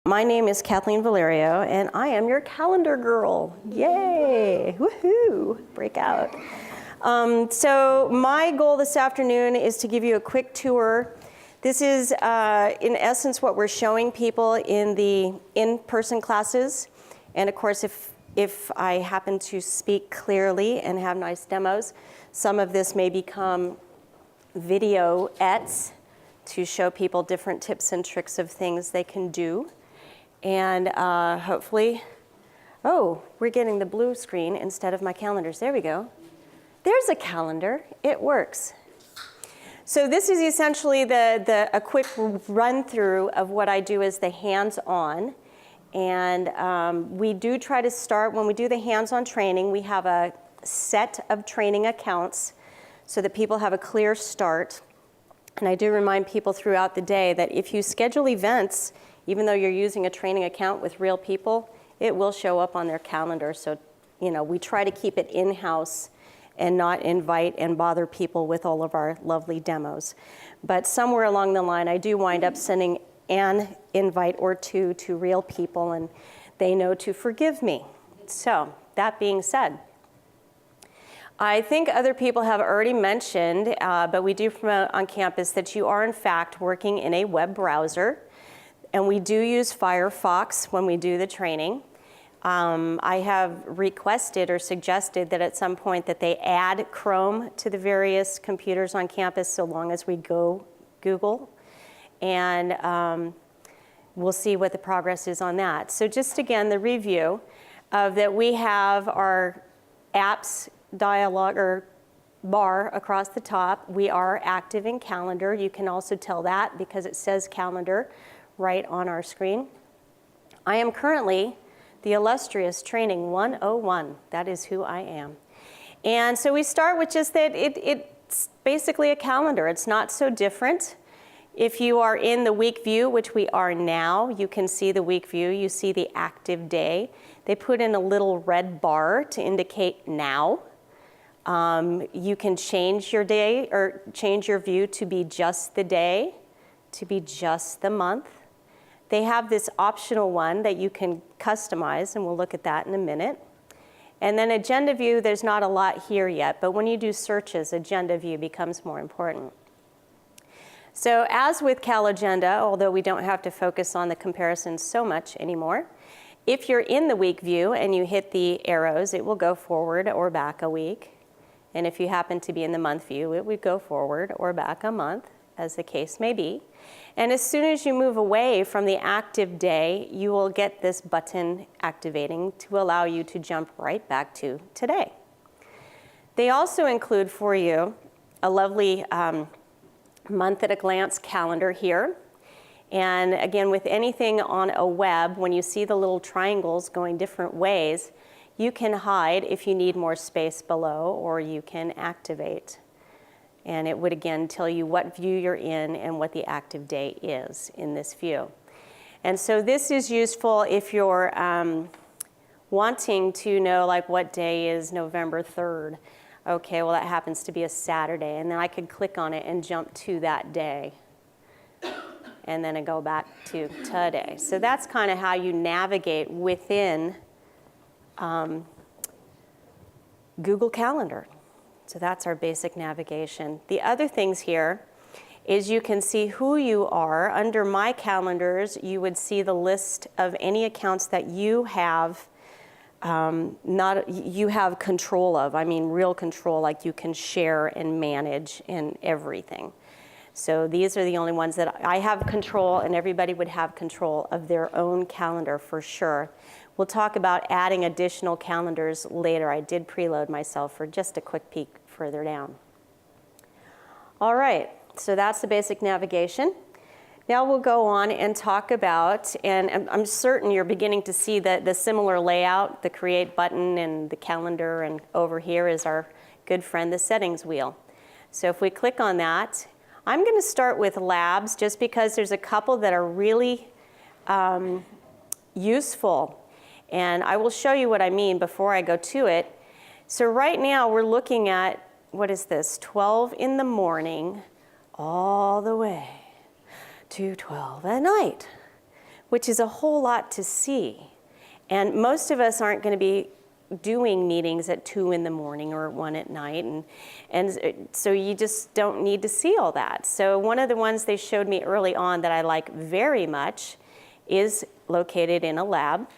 My name is Kathleen Valerio, and I am your calendar girl. Yay! Woohoo! Break out. So my goal this afternoon is to give you a quick tour. This is, in essence, what we're showing people in the in-person classes. And of course, if I happen to speak clearly and have nice demos, some of this may become videoettes to show people different tips and tricks of things they can do. And hopefully, oh, we're getting the blue screen instead of my calendars. There we go. There's a calendar. It works. So this is essentially a quick run through of what I do as the hands-on. And we do try to start, when we do the hands-on training, we have a set of training accounts so that people have a clear start. And I do remind people throughout the day that if you schedule events, even though you're using a training account with real people, it will show up on their calendar. So, you know, we try to keep it in-house and not invite and bother people with all of our lovely demos. But somewhere along the line, I do wind up sending an invite or two to real people, and they know to forgive me. So, that being said, I think other people have already mentioned, but we do promote on campus that you are in fact working in a web browser. And we do use Firefox when we do the training. I have requested or suggested that at some point that they add Chrome to the various computers on campus so long as we go Google. And we'll see what the progress is on that. So just again, the review of that we have our apps dialog or bar across the top. We are active in calendar. You can also tell that because it says calendar right on our screen. I am currently the illustrious Training 101. That is who I am. And so we start with just that it's basically a calendar. It's not so different. If you are in the week view, which we are now, you can see the week view. You see the active day. They put in a little red bar to indicate now. You can change your day or change your view to be just the day, to be just the month. They have this optional one that you can customize, and we'll look at that in a minute. And then agenda view, there's not a lot here yet, but when you do searches, agenda view becomes more important. So as with Cal Agenda, although we don't have to focus on the comparisons so much anymore, if you're in the week view and you hit the arrows, it will go forward or back a week. And if you happen to be in the month view, it would go forward or back a month, as the case may be. And as soon as you move away from the active day, you will get this button activating to allow you to jump right back to today. They also include for you a lovely month at a glance calendar here. And again, with anything on a web, when you see the little triangles going different ways, you can hide if you need more space below, or you can activate. And it would again tell you what view you're in and what the active day is in this view. And so this is useful if you're wanting to know like what day is November 3rd. Okay, well that happens to be a Saturday, and then I could click on it and jump to that day. And then I go back to today. So that's kind of how you navigate within Google Calendar. So that's our basic navigation. The other things here is you can see who you are. Under My Calendars, you would see the list of any accounts that you have you have control of. I mean real control, like you can share and manage and everything. So these are the only ones that I have control, and everybody would have control of their own calendar for sure. We'll talk about adding additional calendars later. I did preload myself for just a quick peek further down. All right, so that's the basic navigation. Now we'll go on and talk about, and I'm certain you're beginning to see the similar layout, the create button and the calendar, and over here is our good friend, the settings wheel. So if we click on that, I'm going to start with labs just because there's a couple that are really useful. And I will show you what I mean before I go to it. So right now we're looking at, what is this, 12 in the morning all the way to 12 at night. which is a whole lot to see. And most of us aren't going to be doing meetings at 2 in the morning or 1 at night, and so you just don't need to see all that. So one of the ones they showed me early on that I like very much is located in a lab.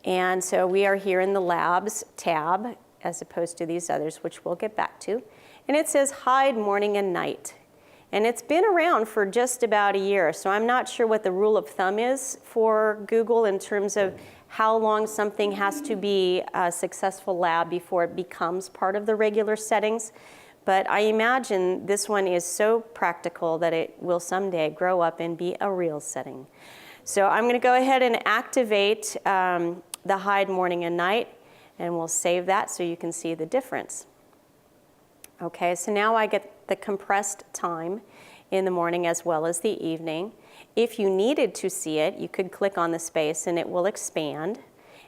And so we are here in the Labs tab, as opposed to these others, which we'll get back to. And it says hide morning and night. And it's been around for just about a year, so I'm not sure what the rule of thumb is for Google in terms of how long something has to be a successful lab before it becomes part of the regular settings. But I imagine this one is so practical that it will someday grow up and be a real setting. So I'm going to go ahead and activate the hide morning and night, and we'll save that so you can see the difference. Okay, so now I get the compressed time in the morning as well as the evening. If you needed to see it, you could click on the space and it will expand.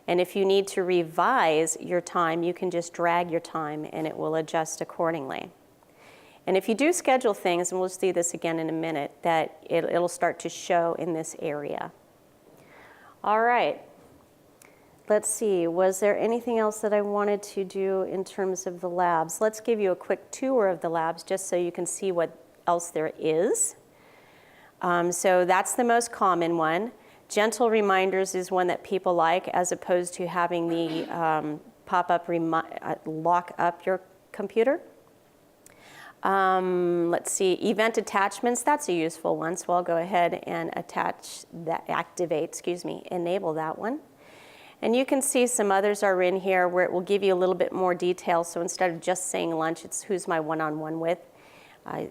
And if you need to revise your time, you can just drag your time and it will adjust accordingly. And if you do schedule things, and we'll see this again in a minute, that it'll start to show in this area. All right. Let's see, was there anything else that I wanted to do in terms of the labs? Let's give you a quick tour of the labs just so you can see what else there is. So that's the most common one. Gentle reminders is one that people like, as opposed to having the pop-up lock up your computer. Let's see, event attachments, that's a useful one, so I'll go ahead and enable that one. And you can see some others are in here where it will give you a little bit more detail. So instead of just saying lunch, it's who's my one-on-one with.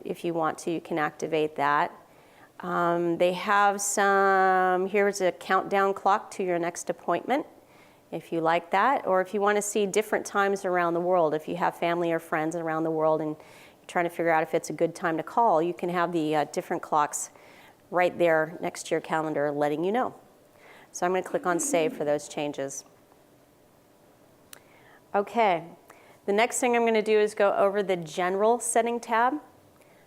If you want to, you can activate that. They have some, here's a countdown clock to your next appointment, if you like that. Or if you want to see different times around the world, if you have family or friends around the world and you're trying to figure out if it's a good time to call, you can have the different clocks right there next to your calendar letting you know. So I'm going to click on Save for those changes. Okay, the next thing I'm going to do is go over the General Setting tab.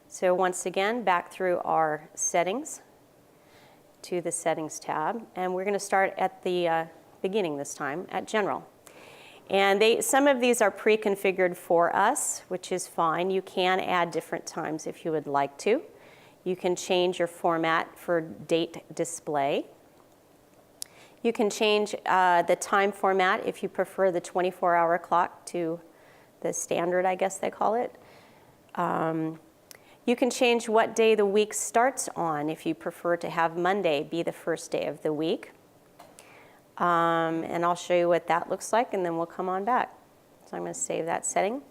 So once again, back through our Settings to the Settings tab. And we're going to start at the beginning this time, at General. And some of these are pre-configured for us, which is fine. You can add different times if you would like to. You can change your format for date display. You can change the time format if you prefer the 24-hour clock to the standard, I guess they call it. You can change what day the week starts on if you prefer to have Monday be the first day of the week. And I'll show you what that looks like, and then we'll come on back. So I'm going to save that setting.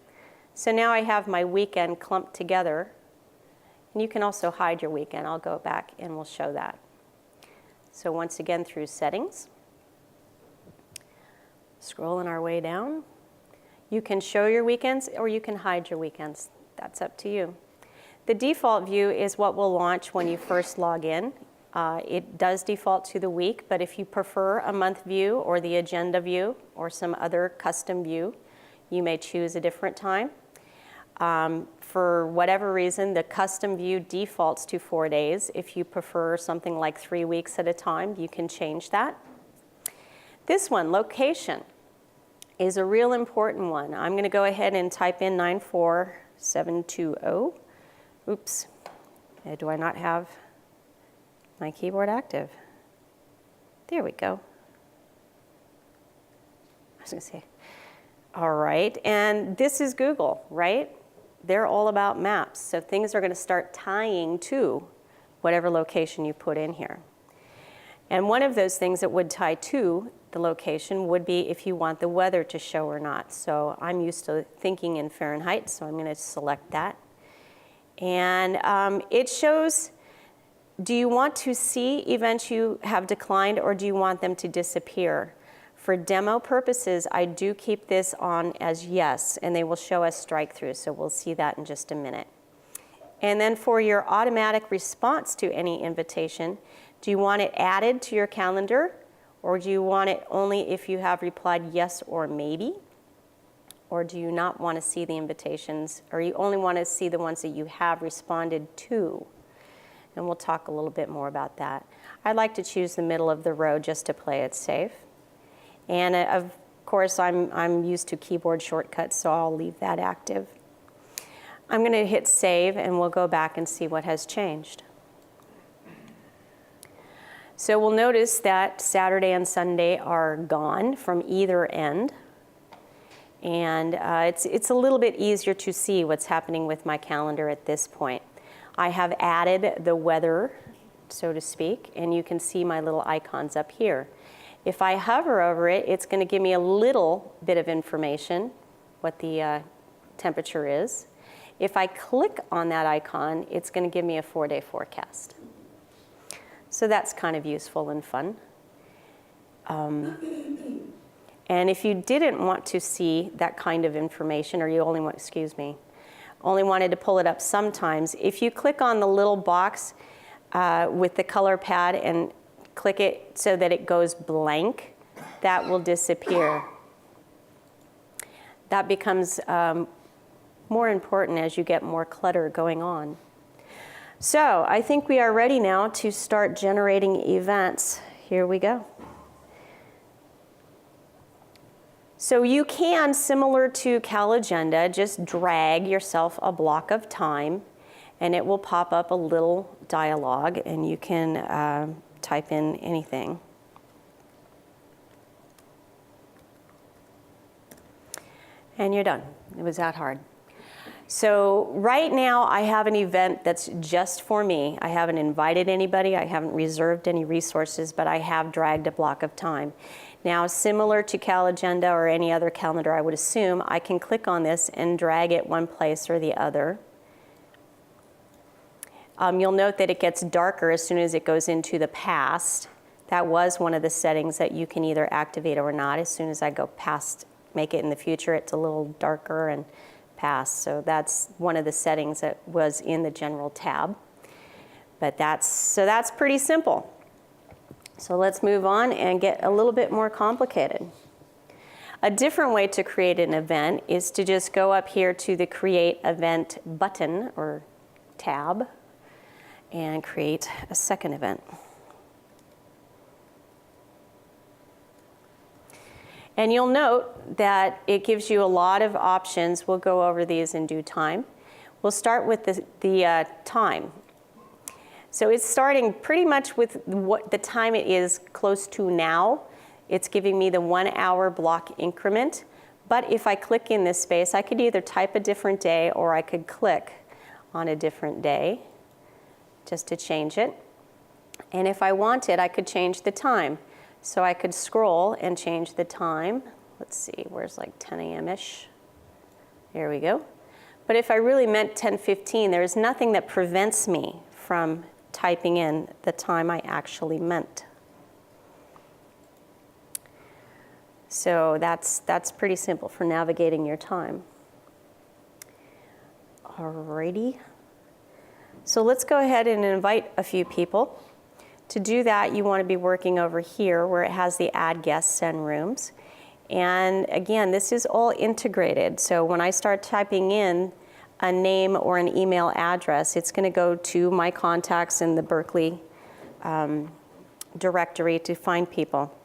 So now I have my weekend clumped together. And you can also hide your weekend. I'll go back and we'll show that. So once again, through Settings, scrolling our way down. You can show your weekends or you can hide your weekends. That's up to you. The default view is what will launch when you first log in. It does default to the week, but if you prefer a month view or the agenda view or some other custom view, you may choose a different time. For whatever reason, the custom view defaults to 4 days. If you prefer something like 3 weeks at a time, you can change that. This one, location, is a real important one. I'm going to go ahead and type in 94720. Oops, do I not have my keyboard active? There we go. I was going to say, all right, and this is Google, right? They're all about maps, so things are going to start tying to whatever location you put in here. And one of those things that would tie to the location would be if you want the weather to show or not. So I'm used to thinking in Fahrenheit, so I'm going to select that. And it shows, do you want to see events you have declined, or do you want them to disappear? For demo purposes, I do keep this on as yes, and they will show us strike through, so we'll see that in just a minute. And then for your automatic response to any invitation, do you want it added to your calendar, or do you want it only if you have replied yes or maybe? Or do you not want to see the invitations, or you only want to see the ones that you have responded to? and we'll talk a little bit more about that. I'd like to choose the middle of the row just to play it safe. And of course, I'm used to keyboard shortcuts, so I'll leave that active. I'm going to hit save, and we'll go back and see what has changed. So we'll notice that Saturday and Sunday are gone from either end. And it's a little bit easier to see what's happening with my calendar at this point. I have added the weather, so to speak, and you can see my little icons up here. If I hover over it, it's going to give me a little bit of information, what the temperature is. If I click on that icon, it's going to give me a 4-day forecast. So that's kind of useful and fun. And if you didn't want to see that kind of information, or you only wanted to pull it up sometimes, if you click on the little box with the color pad and click it so that it goes blank, that will disappear. That becomes more important as you get more clutter going on. So I think we are ready now to start generating events. Here we go. So you can, similar to CalAgenda, just drag yourself a block of time, and it will pop up a little dialogue, and you can type in anything. And you're done. It was that hard. So right now I have an event that's just for me. I haven't invited anybody, I haven't reserved any resources, but I have dragged a block of time. Now, similar to CalAgenda or any other calendar, I would assume, I can click on this and drag it one place or the other. You'll note that it gets darker as soon as it goes into the past. That was one of the settings that you can either activate or not. As soon as I go past, make it in the future, it's a little darker and past. So that's one of the settings that was in the general tab. But that's pretty simple. So let's move on and get a little bit more complicated. A different way to create an event is to just go up here to the Create Event button or tab and create a second event. And you'll note that it gives you a lot of options. We'll go over these in due time. We'll start with the time. So it's starting pretty much with what the time it is close to now. It's giving me the 1 hour block increment. But if I click in this space, I could either type a different day or I could click on a different day just to change it. And if I wanted, I could change the time. So I could scroll and change the time. Let's see, where's like 10 a.m.-ish? There we go. But if I really meant 10:15, there's nothing that prevents me from typing in the time I actually meant. So that's pretty simple for navigating your time. Alrighty. So let's go ahead and invite a few people. To do that, you want to be working over here where it has the Add Guests, Send Rooms. And again, this is all integrated. So when I start typing in a name or an email address, it's going to go to my contacts in the Berkeley directory to find people.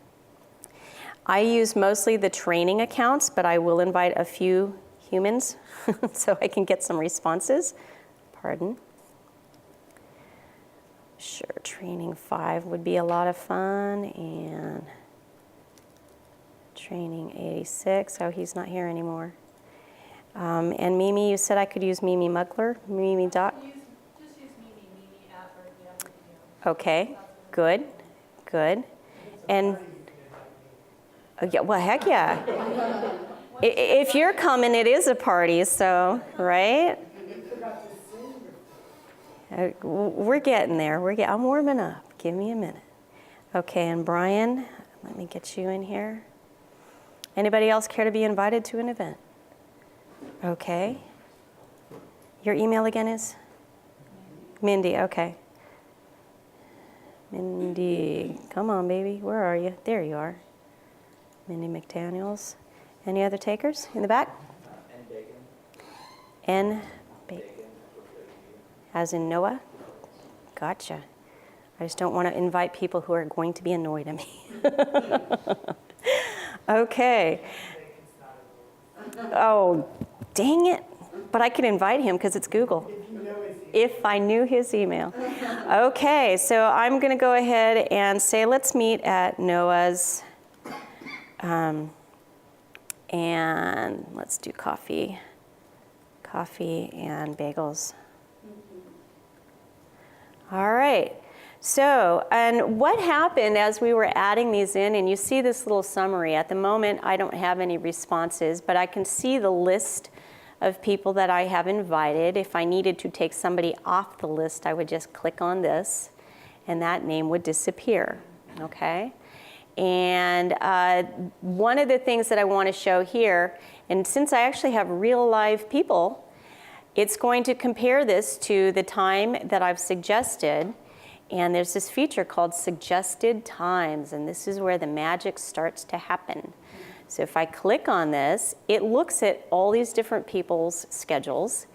I use mostly the training accounts, but I will invite a few humans so I can get some responses. Pardon. Sure, training 5 would be a lot of fun, and training 86, oh, he's not here anymore. And Mimi, you said I could use Mimi Mugler, Mimi Doc? Just use Mimi at Berkeley. Okay, good, good. And, oh, yeah, well, heck yeah. If you're coming, it is a party, so, right? We're getting there. I'm warming up. Give me a minute. Okay, and Brian, let me get you in here. Anybody else care to be invited to an event? Okay. Your email again is? Mindy, okay. Mindy, come on, baby. Where are you? There you are. Mindy McDaniels. Any other takers in the back? N. Bacon. As in Noah? Gotcha. I just don't want to invite people who are going to be annoyed at me. Okay. Oh, dang it. But I can invite him because it's Google. If I knew his email. Okay, so I'm going to go ahead and say let's meet at Noah's. And let's do coffee and bagels. All right. So, and what happened as we were adding these in, and you see this little summary. At the moment, I don't have any responses, but I can see the list of people that I have invited. If I needed to take somebody off the list, I would just click on this, and that name would disappear, okay? And one of the things that I want to show here, and since I actually have real live people, it's going to compare this to the time that I've suggested. And there's this feature called suggested times, and this is where the magic starts to happen. So if I click on this, it looks at all these different people's schedules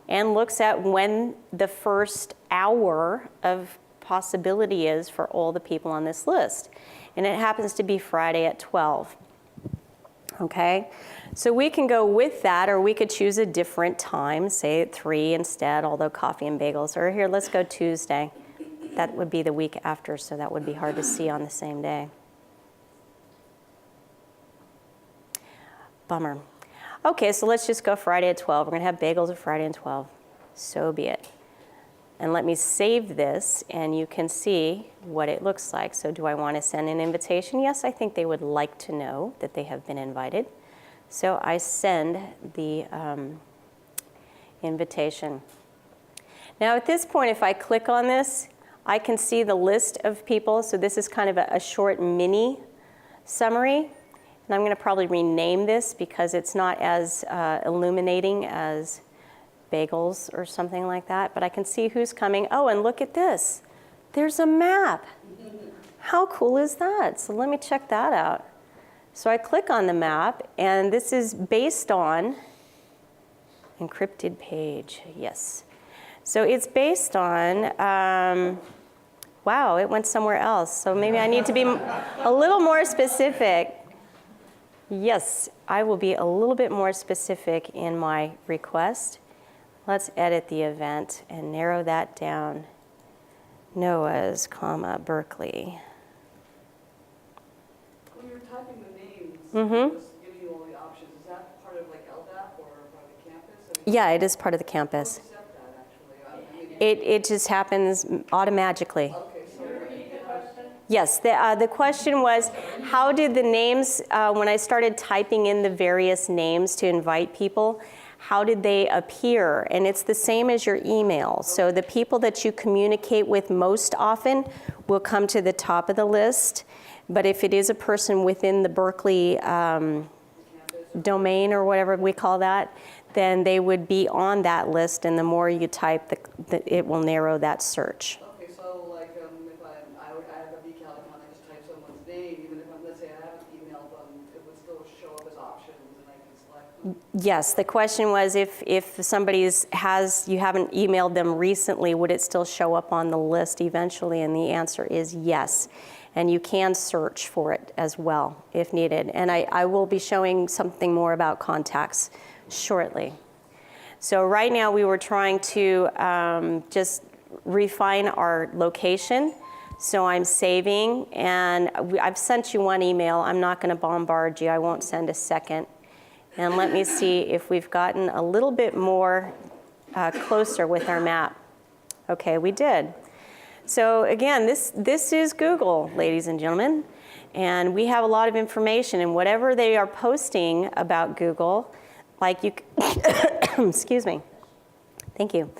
and looks at when the first hour of possibility is for all the people on this list. And it happens to be Friday at 12. Okay? So we can go with that, or we could choose a different time, say at 3 instead, although coffee and bagels. Or here, let's go Tuesday. That would be the week after, so that would be hard to see on the same day. Bummer. Okay, so let's just go Friday at 12. We're going to have bagels at Friday at 12. So be it. And let me save this, and you can see what it looks like. So do I want to send an invitation? Yes, I think they would like to know that they have been invited. So I send the invitation. Now at this point, if I click on this, I can see the list of people. So this is kind of a short mini summary. And I'm going to probably rename this because it's not as illuminating as bagels or something like that. But I can see who's coming. Oh, and look at this. There's a map. How cool is that? So let me check that out. So I click on the map, and this is based on encrypted page. Yes. So it's based on, wow, it went somewhere else. So maybe I need to be a little more specific. Yes, I will be a little bit more specific in my request. Let's edit the event and narrow that down. Noah's, Berkeley. When you're typing the names, Mm-hmm. just giving you all the options, is that part of like LDAP or part of the campus? Yeah, it is part of the How campus. do you set that actually? It just happens automatically. Okay, so Yes, the question was, how did the names, when I started typing in the various names to invite people, how did they appear? And it's the same as your email. So the people that you communicate with most often will come to the top of the list. But if it is a person within the Berkeley domain or whatever we call that, then they would be on that list. And the more you type, it will narrow that search. okay, so like if I have a bCal account, I just type someone's name, even if let's say I haven't emailed them, it would still show up as options and I can select them. Yes, the question was if you haven't emailed them recently, would it still show up on the list eventually? And the answer is yes. And you can search for it as well if needed. And I will be showing something more about contacts shortly. So right now we were trying to just refine our location. So I'm saving, and I've sent you one email. I'm not going to bombard you. I won't send a second. And let me see if we've gotten a little bit more closer with our map. Okay, we did. So again, this is Google, ladies and gentlemen. And we have a lot of information, and whatever they are posting about Google, like you, excuse me, thank you.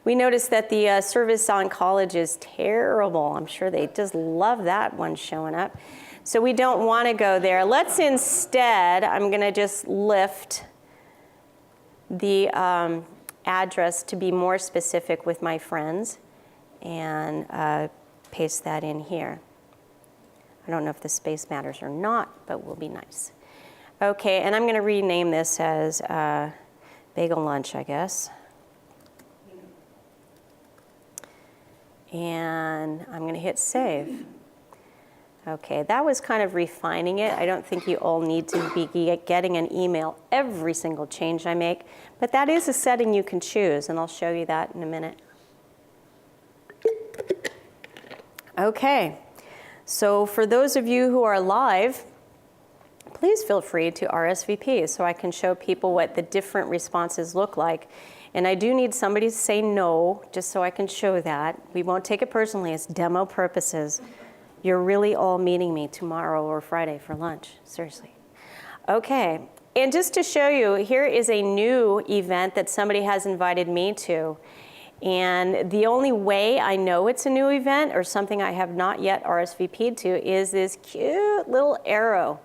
We noticed that the service on college is terrible. I'm sure they just love that one showing up. So we don't want to go there. Let's instead, I'm going to just lift the address to be more specific with my friends and paste that in here. I don't know if the space matters or not, but will be nice. Okay, and I'm going to rename this as bagel lunch, I guess. And I'm going to hit save. Okay, that was kind of refining it. I don't think you all need to be getting an email every single change I make, but that is a setting you can choose, and I'll show you that in a minute. Okay, so for those of you who are live, please feel free to RSVP so I can show people what the different responses look like. And I do need somebody to say no, just so I can show that. We won't take it personally, it's demo purposes. You're really all meeting me tomorrow or Friday for lunch, seriously. Okay, and just to show you, here is a new event that somebody has invited me to. And the only way I know it's a new event or something I have not yet RSVP'd to is this cute little arrow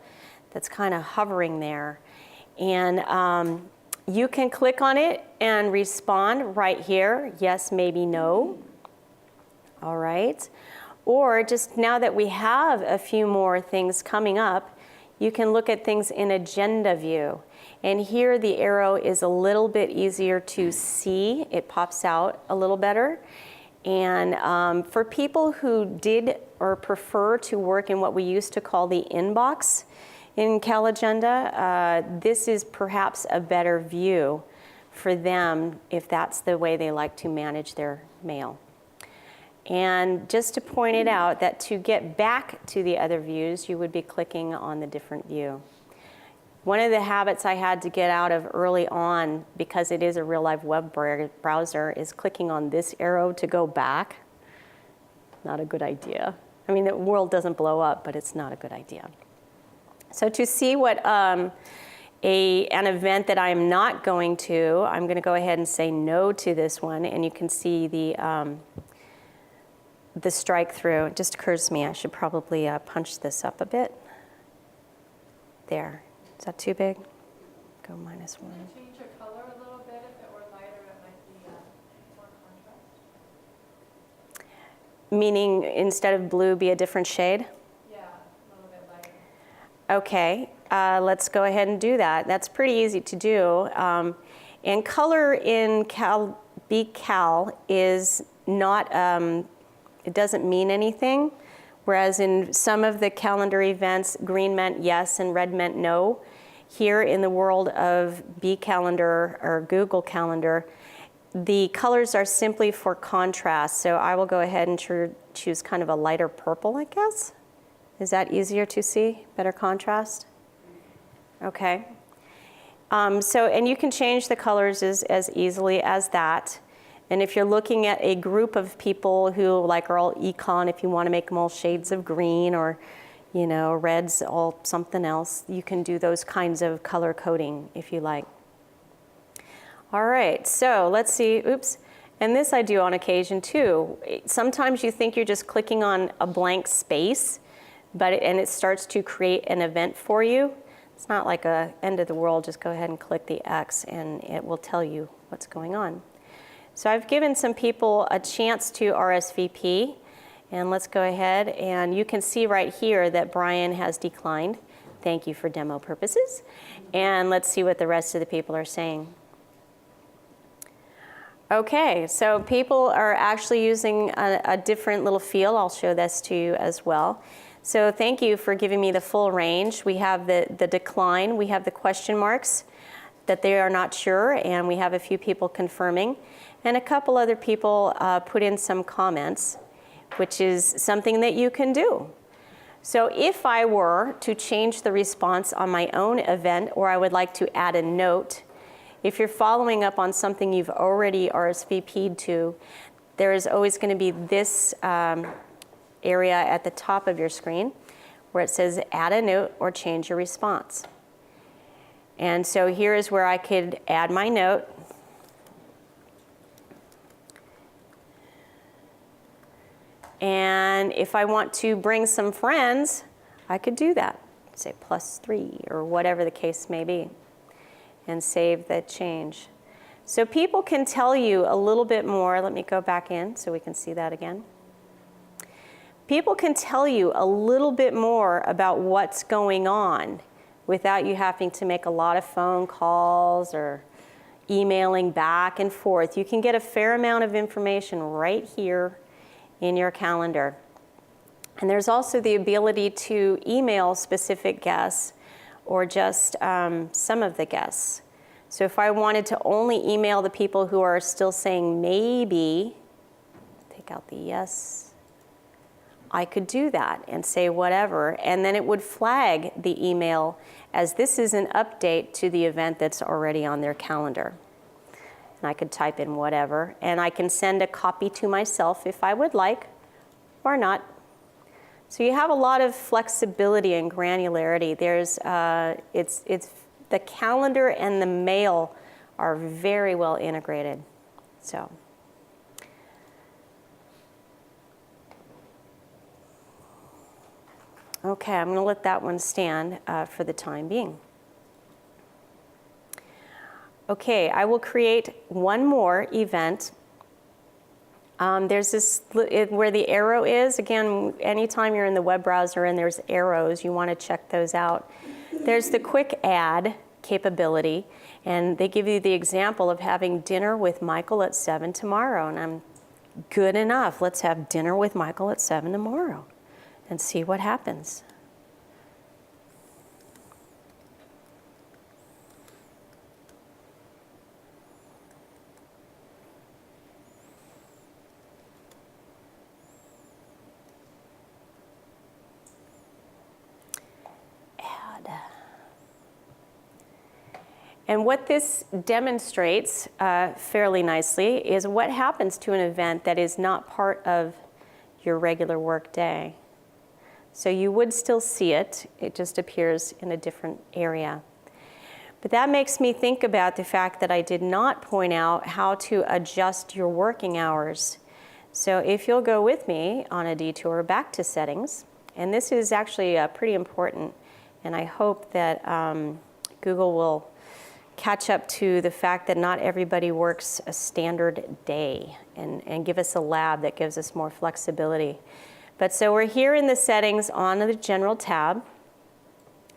that's kind of hovering there. And you can click on it and respond right here, yes, maybe, no. All right. Or just now that we have a few more things coming up, you can look at things in agenda view. And here the arrow is a little bit easier to see. It pops out a little better. And for people who did or prefer to work in what we used to call the inbox in Cal Agenda, this is perhaps a better view for them if that's the way they like to manage their mail. And just to point it out that to get back to the other views, you would be clicking on the different view. One of the habits I had to get out of early on, because it is a real live web browser, is clicking on this arrow to go back. Not a good idea. I mean, the world doesn't blow up, but it's not a good idea. So to see what an event that I'm not going to, I'm going to go ahead and say no to this one, and you can see the strike through. It just occurs to me I should probably punch this up a bit. There. Is that too big? Go -1. Can you change your color a little bit? If it were lighter, it might be more contrast. Meaning instead of blue, be a different shade? Yeah, a little bit lighter. Okay, let's go ahead and do that. That's pretty easy to do. And color in bCal is not, it doesn't mean anything. Whereas in some of the calendar events, green meant yes and red meant no. Here in the world of bCalendar or Google Calendar, the colors are simply for contrast. So I will go ahead and choose kind of a lighter purple, I guess. Is that easier to see? Better contrast? Okay. And you can change the colors as easily as that. And if you're looking at a group of people who are all econ, if you want to make them all shades of green or, red's all something else, you can do those kinds of color coding if you like. All right, so let's see, oops. And this I do on occasion too. Sometimes you think you're just clicking on a blank space, and it starts to create an event for you. It's not like a end of the world, just go ahead and click the X and it will tell you what's going on. So I've given some people a chance to RSVP, and let's go ahead, and you can see right here that Brian has declined. Thank you for demo purposes. And let's see what the rest of the people are saying. Okay, so people are actually using a different little field. I'll show this to you as well. So thank you for giving me the full range. We have the decline, we have the question marks, that they are not sure, and we have a few people confirming. And a couple other people put in some comments, which is something that you can do. So if I were to change the response on my own event, or I would like to add a note, if you're following up on something you've already RSVP'd to, there is always going to be this area at the top of your screen where it says add a note or change your response. And so here is where I could add my note. And if I want to bring some friends, I could do that. Say +3 or whatever the case may be, and save that change. So people can tell you a little bit more. Let me go back in so we can see that again. People can tell you a little bit more about what's going on without you having to make a lot of phone calls or emailing back and forth. You can get a fair amount of information right here in your calendar. And there's also the ability to email specific guests or just some of the guests. So if I wanted to only email the people who are still saying maybe, take out the yes, I could do that and say whatever, and then it would flag the email as this is an update to the event that's already on their calendar. And I could type in whatever, and I can send a copy to myself if I would like, or not. So you have a lot of flexibility and granularity. There's, it's the calendar and the mail are very well integrated. So. Okay, I'm going to let that one stand for the time being. Okay, I will create one more event. There's this, where the arrow is, again, anytime you're in the web browser and there's arrows, you want to check those out. There's the quick add capability, and they give you the example of having dinner with Michael at 7 tomorrow, and I'm good enough. Let's have dinner with Michael at 7 tomorrow and see what happens. And what this demonstrates fairly nicely is what happens to an event that is not part of your regular work day. So you would still see it, it just appears in a different area. But that makes me think about the fact that I did not point out how to adjust your working hours. So if you'll go with me on a detour back to settings, and this is actually pretty important, and I hope that Google will catch up to the fact that not everybody works a standard day and give us a lab that gives us more flexibility. But so we're here in the settings on the general tab.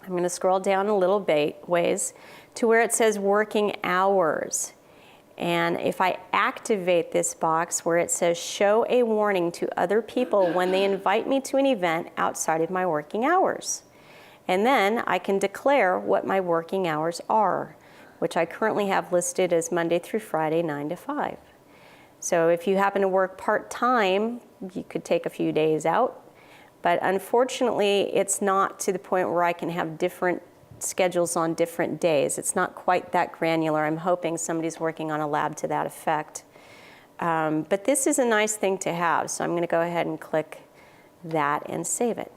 I'm going to scroll down a little ways to where it says working hours. And if I activate this box where it says show a warning to other people when they invite me to an event outside of my working hours. And then I can declare what my working hours are, which I currently have listed as Monday through Friday, 9 to 5. So if you happen to work part-time, you could take a few days out. But unfortunately, it's not to the point where I can have different schedules on different days. It's not quite that granular. I'm hoping somebody's working on a lab to that effect. But this is a nice thing to have. So I'm going to go ahead and click that and save it.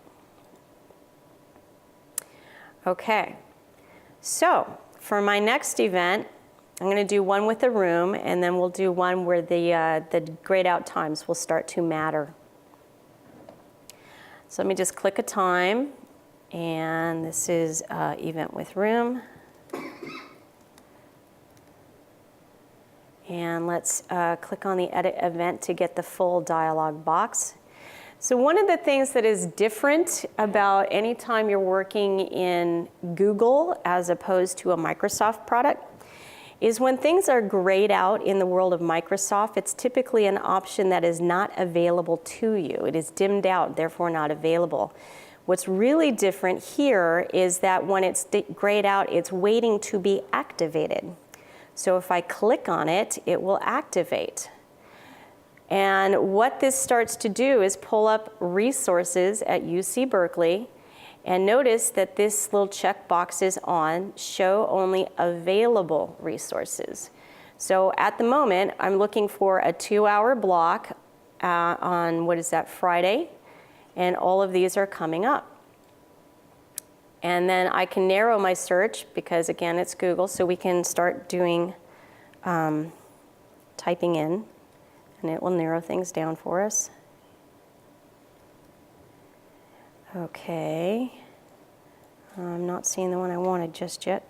Okay. So for my next event, I'm going to do one with a room, and then we'll do one where the grayed out times will start to matter. So let me just click a time, and this is event with room. And let's click on the edit event to get the full dialog box. So one of the things that is different about any time you're working in Google as opposed to a Microsoft product is when things are grayed out in the world of Microsoft, it's typically an option that is not available to you. It is dimmed out, therefore not available. What's really different here is that when it's grayed out, it's waiting to be activated. So if I click on it, it will activate. And what this starts to do is pull up resources at UC Berkeley, and notice that this little checkbox is on, show only available resources. So at the moment, I'm looking for a 2-hour block on, what is that, Friday, and all of these are coming up. And then I can narrow my search because, again, it's Google, so we can start doing typing in, and it will narrow things down for us. Okay. I'm not seeing the one I wanted just yet.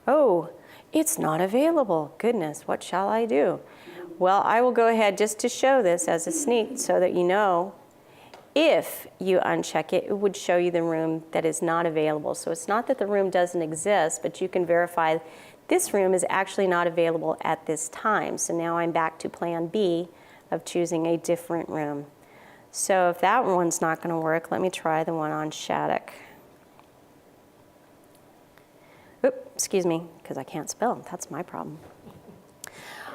Oh, it's not available. Goodness, what shall I do? Well, I will go ahead just to show this as a sneak so that you know. If you uncheck it, it would show you the room that is not available. So it's not that the room doesn't exist, but you can verify this room is actually not available at this time. So now I'm back to plan B of choosing a different room. So if that one's not going to work, let me try the one on Shattuck. Oop, excuse me, because I can't spell. That's my problem.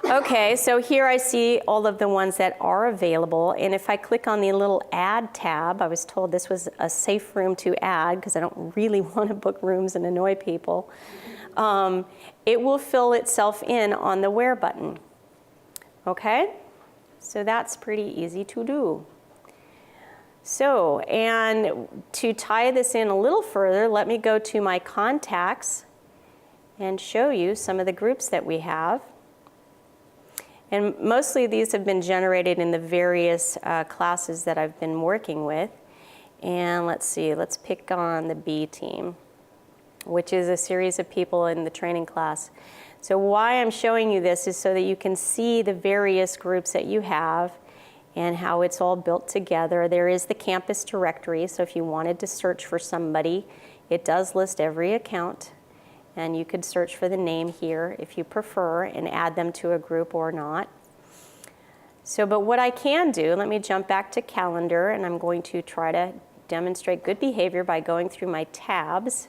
Okay, so here I see all of the ones that are available, and if I click on the little Add tab, I was told this was a safe room to add because I don't really want to book rooms and annoy people. It will fill itself in on the Where button. Okay, so that's pretty easy to do. So, and to tie this in a little further, let me go to my contacts and show you some of the groups that we have. And mostly these have been generated in the various classes that I've been working with. And let's see, let's pick on the B team, which is a series of people in the training class. So why I'm showing you this is so that you can see the various groups that you have and how it's all built together. There is the campus directory, so if you wanted to search for somebody, it does list every account. And you could search for the name here if you prefer and add them to a group or not. So, but what I can do, let me jump back to calendar, and I'm going to try to demonstrate good behavior by going through my tabs,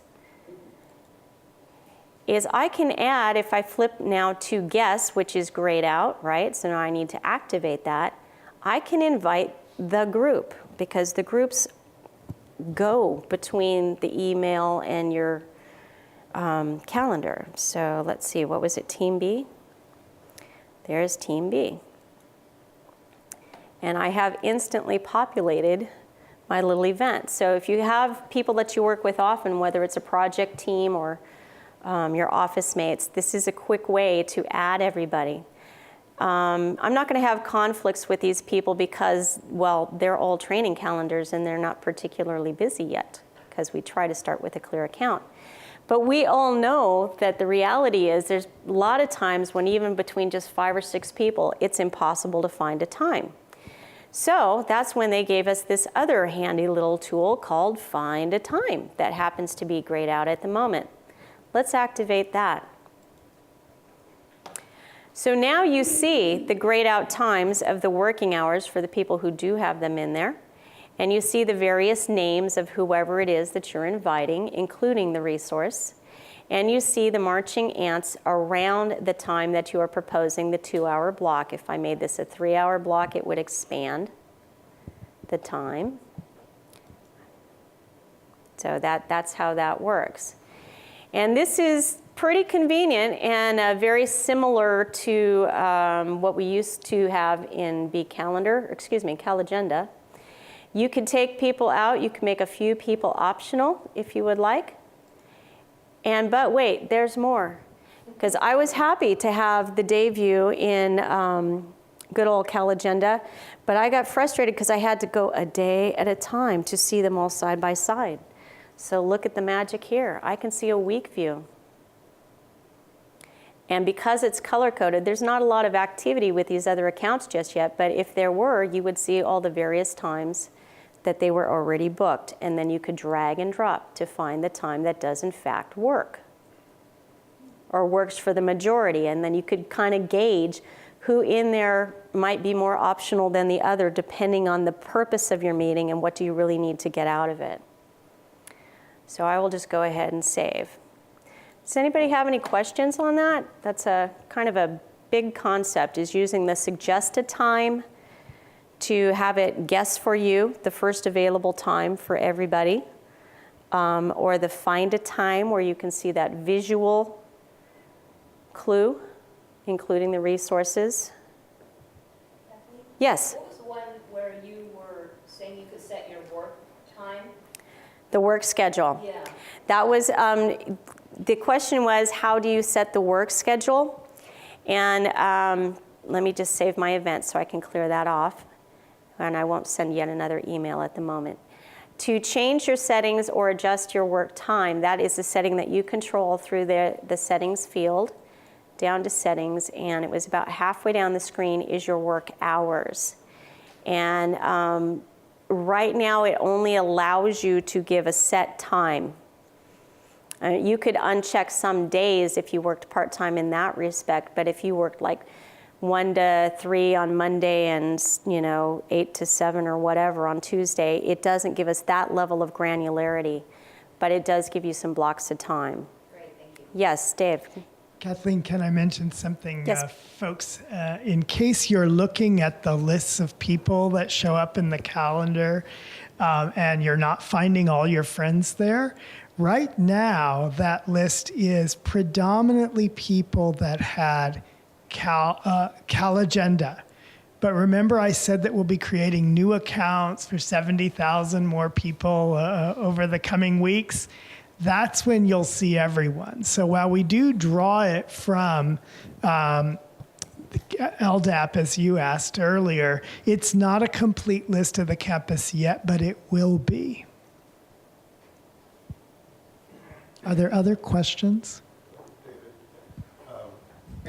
is I can add, if I flip now to guest, which is grayed out, right? So now I need to activate that. I can invite the group because the groups go between the email and your calendar. So let's see, what was it, Team B? There's Team B. And I have instantly populated my little event. So if you have people that you work with often, whether it's a project team or your office mates, this is a quick way to add everybody. I'm not going to have conflicts with these people because, well, they're all training calendars and they're not particularly busy yet because we try to start with a clear account. But we all know that the reality is there's a lot of times when even between just 5 or 6 people, it's impossible to find a time. So that's when they gave us this other handy little tool called Find a Time that happens to be grayed out at the moment. Let's activate that. So now you see the grayed out times of the working hours for the people who do have them in there. And you see the various names of whoever it is that you're inviting, including the resource. And you see the marching ants around the time that you are proposing the 2-hour block. If I made this a 3-hour block, it would expand the time. So that's how that works. And this is pretty convenient and very similar to what we used to have in CalAgenda. You can take people out. You can make a few people optional if you would like. But wait, there's more. Because I was happy to have the day view in good old CalAgenda, but I got frustrated because I had to go a day at a time to see them all side by side. So look at the magic here. I can see a week view. And because it's color-coded, there's not a lot of activity with these other accounts just yet, but if there were, you would see all the various times that they were already booked, and then you could drag and drop to find the time that does in fact work or works for the majority, and then you could kind of gauge who in there might be more optional than the other depending on the purpose of your meeting and what do you really need to get out of it. So I will just go ahead and save. Does anybody have any questions on that? That's a kind of a big concept, is using the suggested time to have it guess for you the first available time for everybody, or the find a time where you can see that visual clue, including the resources. Kathleen? Yes? What was the one where you were saying you could set your work time? The work schedule. Yeah. That was, the question was, how do you set the work schedule? And let me just save my event so I can clear that off. And I won't send yet another email at the moment. To change your settings or adjust your work time, that is the setting that you control through the settings field, down to settings, and it was about halfway down the screen is your work hours. And right now it only allows you to give a set time. You could uncheck some days if you worked part-time in that respect, but if you worked like 1 to 3 on Monday and 8 to 7 or whatever on Tuesday. It doesn't give us that level of granularity, but it does give you some blocks of time. Great, thank you. Yes, Dave. Kathleen, can I mention something? Yes. Folks, in case you're looking at the lists of people that show up in the calendar and you're not finding all your friends there, right now that list is predominantly people that had Cal Agenda. But remember I said that we'll be creating new accounts for 70,000 more people over the coming weeks? That's when you'll see everyone. So while we do draw it from the LDAP, as you asked earlier, it's not a complete list of the campus yet, but it will be. Are there other questions?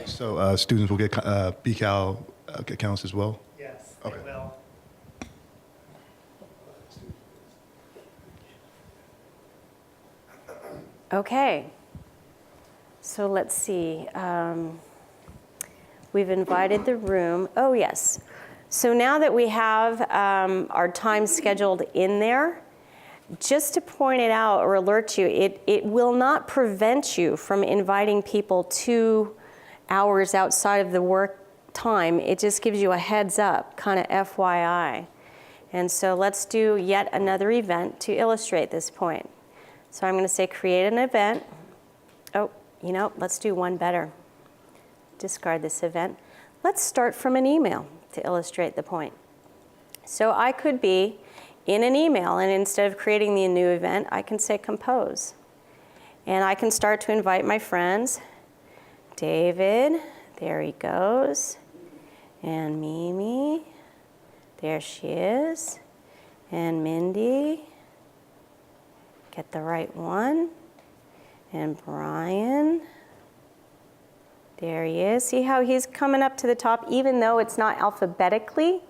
So students will get bCal accounts as well? Yes, Okay. they will. Okay. So let's see. We've invited the room. Oh, yes. So now that we have our time scheduled in there, just to point it out or alert you, it will not prevent you from inviting people 2 hours outside of the work time. It just gives you a heads up, kind of FYI. And so let's do yet another event to illustrate this point. So I'm going to say create an event. Oh, let's do one better. Discard this event. Let's start from an email to illustrate the point. So I could be in an email, and instead of creating the new event, I can say compose. And I can start to invite my friends. David, there he goes. And Mimi, there she is. And Mindy, get the right one. And Brian, there he is. See how he's coming up to the top, even though it's not alphabetically,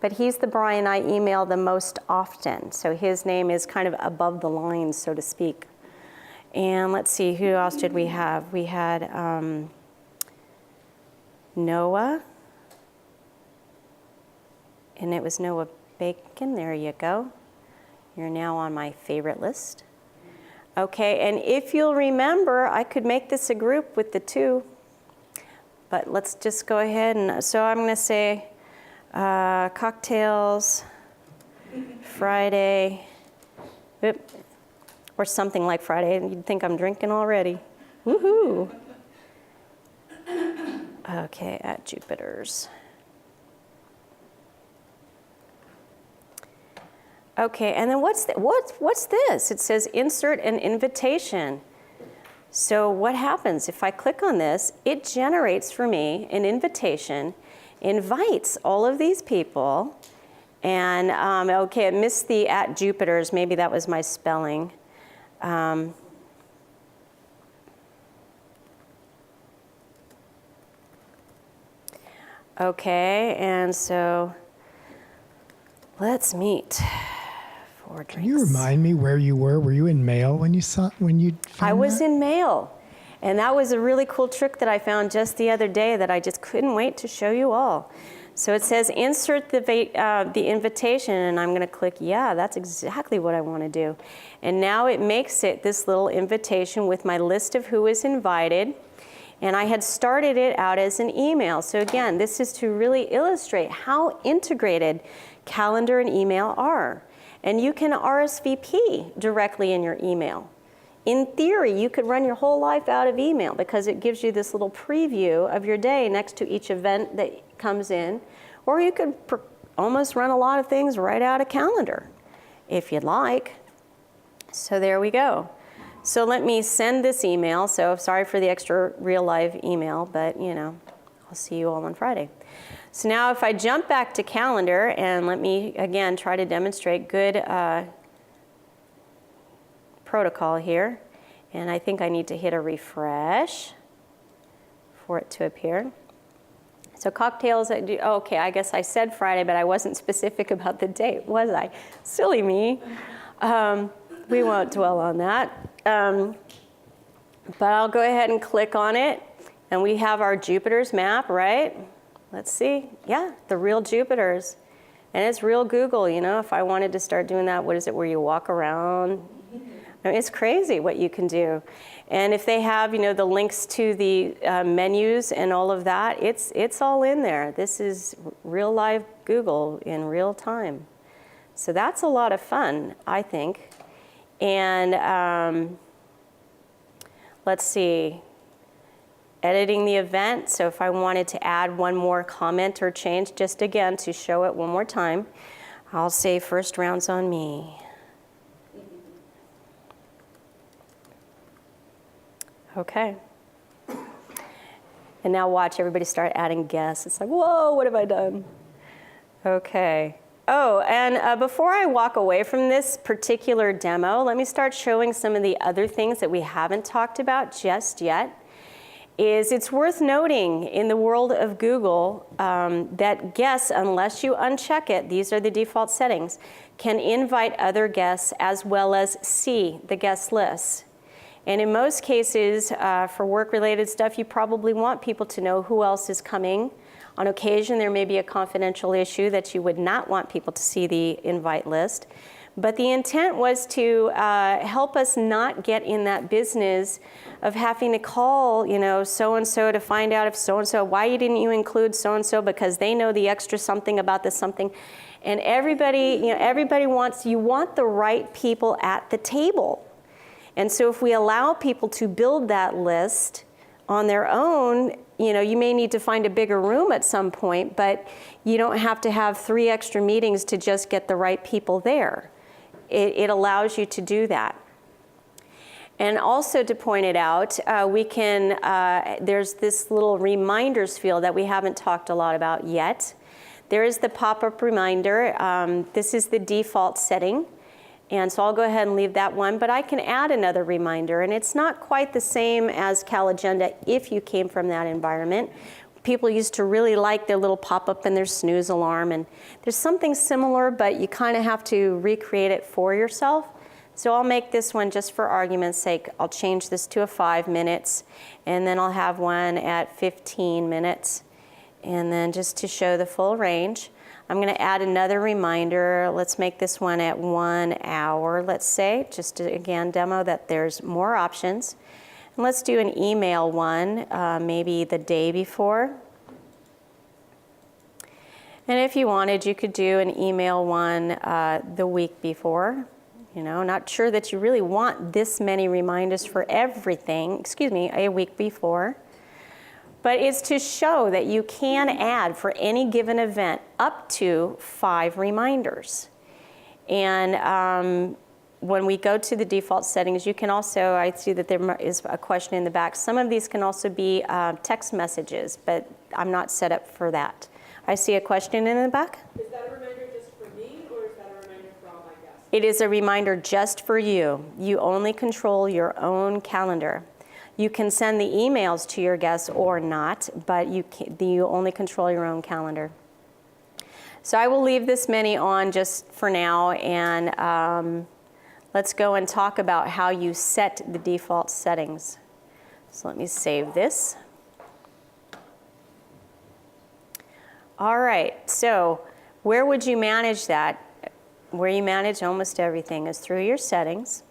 but he's the Brian I email the most often. So his name is kind of above the line, so to speak. And let's see, who else did we have? We had Noah. And it was Noah Bacon. There you go. You're now on my favorite list. Okay, and if you'll remember, I could make this a group with the 2. But let's just go ahead and, so I'm going to say cocktails, Friday, or something like Friday. You'd think I'm drinking already. Woohoo! Okay, at Jupiter's. Okay, and then what's this? It says insert an invitation. So what happens if I click on this? It generates for me an invitation, invites all of these people, and okay, I missed the at Jupiter's. Maybe that was my spelling. Okay, and so let's meet. Can you remind me where you were? Were you in mail when you found I was that? in mail. And that was a really cool trick that I found just the other day that I just couldn't wait to show you all. So it says insert the invitation, and I'm going to click, yeah, that's exactly what I want to do. And now it makes it this little invitation with my list of who is invited. And I had started it out as an email. So again, this is to really illustrate how integrated calendar and email are. And you can RSVP directly in your email. In theory, you could run your whole life out of email because it gives you this little preview of your day next to each event that comes in. Or you could almost run a lot of things right out of calendar if you'd like. So there we go. So let me send this email. So sorry for the extra real live email, but I'll see you all on Friday. So now if I jump back to calendar and let me again try to demonstrate good protocol here. And I think I need to hit a refresh for it to appear. So cocktails, okay, I guess I said Friday, but I wasn't specific about the date, was I? Silly me. We won't dwell on that. But I'll go ahead and click on it. And we have our Jupiter's map, right? Let's see. Yeah, the real Jupiters. And it's real Google, you know, if I wanted to start doing that, what is it, where you walk around? I mean, it's crazy what you can do. And if they have, you know, the links to the menus and all of that, it's all in there. This is real live Google in real time. So that's a lot of fun, I think. And let's see, editing the event. So if I wanted to add one more comment or change, just again to show it one more time, I'll say first round's on me. Okay. And now watch everybody start adding guests. It's like, whoa, what have I done? Okay. Oh, and before I walk away from this particular demo, let me start showing some of the other things that we haven't talked about just yet. It's worth noting in the world of Google that guests, unless you uncheck it, these are the default settings, can invite other guests as well as see the guest list. And in most cases, for work-related stuff, you probably want people to know who else is coming. On occasion, there may be a confidential issue that you would not want people to see the invite list. But the intent was to help us not get in that business of having to call, you know, so-and-so to find out if so-and-so, why didn't you include so-and-so, because they know the extra something about this something. And everybody, you know, everybody wants, you want the right people at the table. And so if we allow people to build that list on their own, you know, you may need to find a bigger room at some point, but you don't have to have 3 extra meetings to just get the right people there. It allows you to do that. And also to point it out, we can, there's this little reminders field that we haven't talked a lot about yet. There is the pop-up reminder. This is the default setting. And so I'll go ahead and leave that one, but I can add another reminder, and it's not quite the same as Cal Agenda if you came from that environment. People used to really like their little pop-up and their snooze alarm, and there's something similar, but you kind of have to recreate it for yourself. So I'll make this one, just for argument's sake, I'll change this to a 5 minutes, and then I'll have one at 15 minutes, and then just to show the full range. I'm going to add another reminder. Let's make this one at 1 hour, let's say, just to, again, demo that there's more options. And let's do an email one, maybe the day before. And if you wanted, you could do an email one the week before. You know, not sure that you really want this many reminders for everything, a week before. But it's to show that you can add for any given event up to 5 reminders. And when we go to the default settings, you can also, I see that there is a question in the back. Some of these can also be text messages, but I'm not set up for that. I see a question in the back. Is that a reminder just for me, or is that a reminder for all my guests? It is a reminder just for you. You only control your own calendar. You can send the emails to your guests or not, but you only control your own calendar. So I will leave this many on just for now, and let's go and talk about how you set the default settings. So let me save this. All right, so where would you manage that? Where you manage almost everything is through your settings.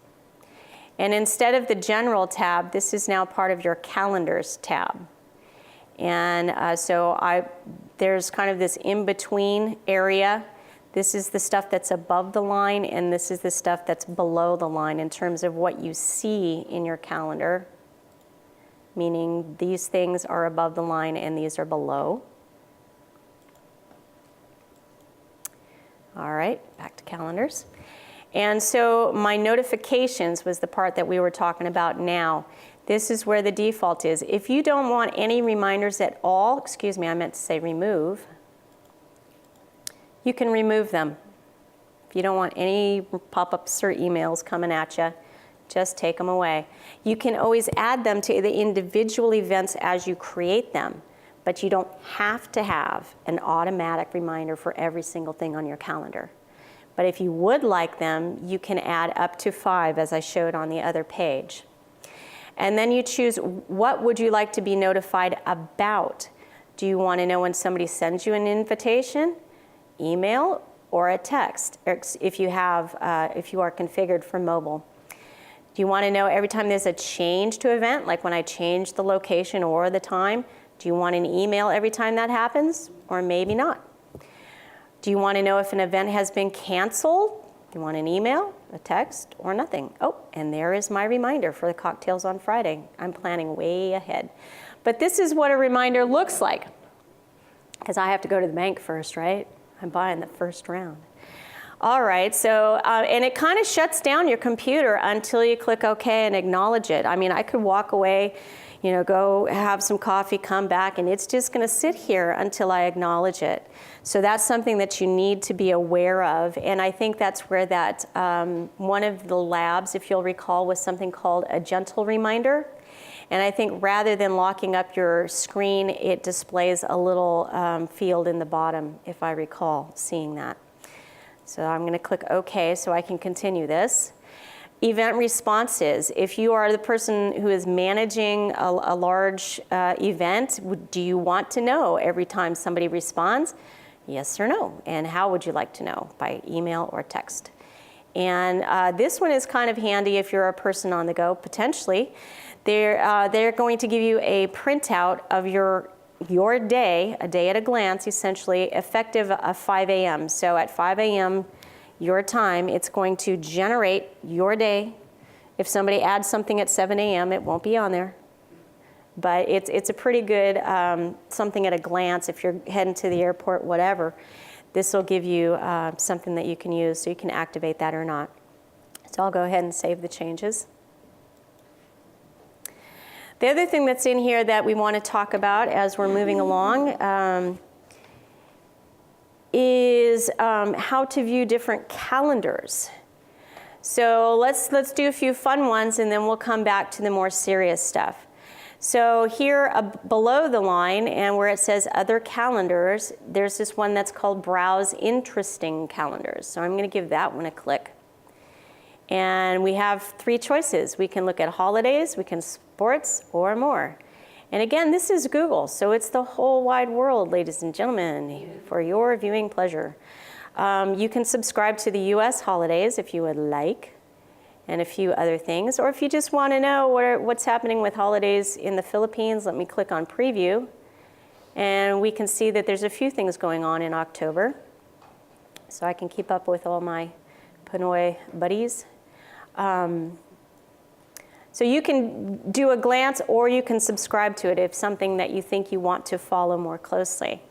And instead of the General tab, this is now part of your Calendars tab. And there's kind of this in-between area. This is the stuff that's above the line, and this is the stuff that's below the line in terms of what you see in your calendar, meaning these things are above the line and these are below. All right, back to calendars. And so my notifications was the part that we were talking about now. This is where the default is. If you don't want any reminders at all, excuse me, I meant to say remove, you can remove them. If you don't want any pop-ups or emails coming at you, just take them away. You can always add them to the individual events as you create them, but you don't have to have an automatic reminder for every single thing on your calendar. But if you would like them, you can add up to 5, as I showed on the other page. And then you choose what would you like to be notified about. Do you want to know when somebody sends you an invitation, email, or a text, if you are configured for mobile? Do you want to know every time there's a change to event, like when I change the location or the time? Do you want an email every time that happens, or maybe not? Do you want to know if an event has been canceled? Do you want an email, a text, or nothing? Oh, and there is my reminder for the cocktails on Friday. I'm planning way ahead. But this is what a reminder looks like, because I have to go to the bank first, right? I'm buying the first round. All right, so, and it kind of shuts down your computer until you click OK and acknowledge it. I mean, I could walk away, go have some coffee, come back, and it's just going to sit here until I acknowledge it. So that's something that you need to be aware of. And I think that's where that, one of the labs, if you'll recall, was something called a gentle reminder. And I think rather than locking up your screen, it displays a little field in the bottom, if I recall seeing that. So I'm going to click OK so I can continue this. Event responses. If you are the person who is managing a large event, do you want to know every time somebody responds? Yes or no? And how would you like to know? By email or text? And this one is kind of handy if you're a person on the go, potentially. They're going to give you a printout of your day, a day at a glance, essentially, effective at 5 a.m. So at 5 a.m. your time, it's going to generate your day. If somebody adds something at 7 a.m., it won't be on there. But it's a pretty good something at a glance if you're heading to the airport, whatever. This will give you something that you can use so you can activate that or not. So I'll go ahead and save the changes. The other thing that's in here that we want to talk about as we're moving along is how to view different calendars. So let's do a few fun ones, and then we'll come back to the more serious stuff. So here below the line, and where it says Other Calendars, there's this one that's called Browse Interesting Calendars. So I'm going to give that one a click. And we have 3 choices. We can look at holidays, we can sports, or more. And again, this is Google, so it's the whole wide world, ladies and gentlemen, for your viewing pleasure. You can subscribe to the US holidays if you would like, and a few other things. Or if you just want to know what's happening with holidays in the Philippines, let me click on Preview. And we can see that there's a few things going on in October. So I can keep up with all my Pinoy buddies. So you can do a glance, or you can subscribe to it if something that you think you want to follow more closely.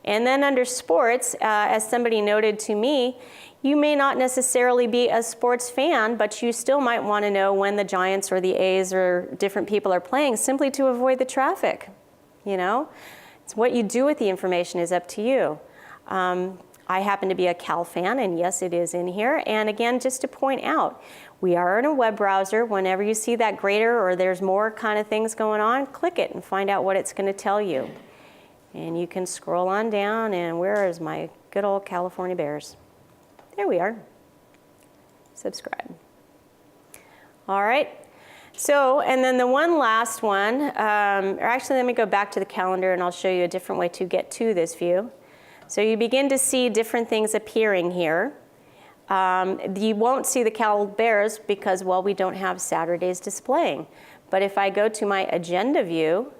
And then under sports, as somebody noted to me, you may not necessarily be a sports fan, but you still might want to know when the Giants or the A's or different people are playing, simply to avoid the traffic. It's what you do with the information is up to you. I happen to be a Cal fan, and yes, it is in here. And again, just to point out, we are in a web browser. Whenever you see that greater or there's more kind of things going on, click it and find out what it's going to tell you. And you can scroll on down, and where is my good old California Bears? There we are. Subscribe. All right. So, and then the one last one, or actually let me go back to the calendar and I'll show you a different way to get to this view. So you begin to see different things appearing here. You won't see the Cal Bears because, well, we don't have Saturdays displaying. But if I go to my agenda view,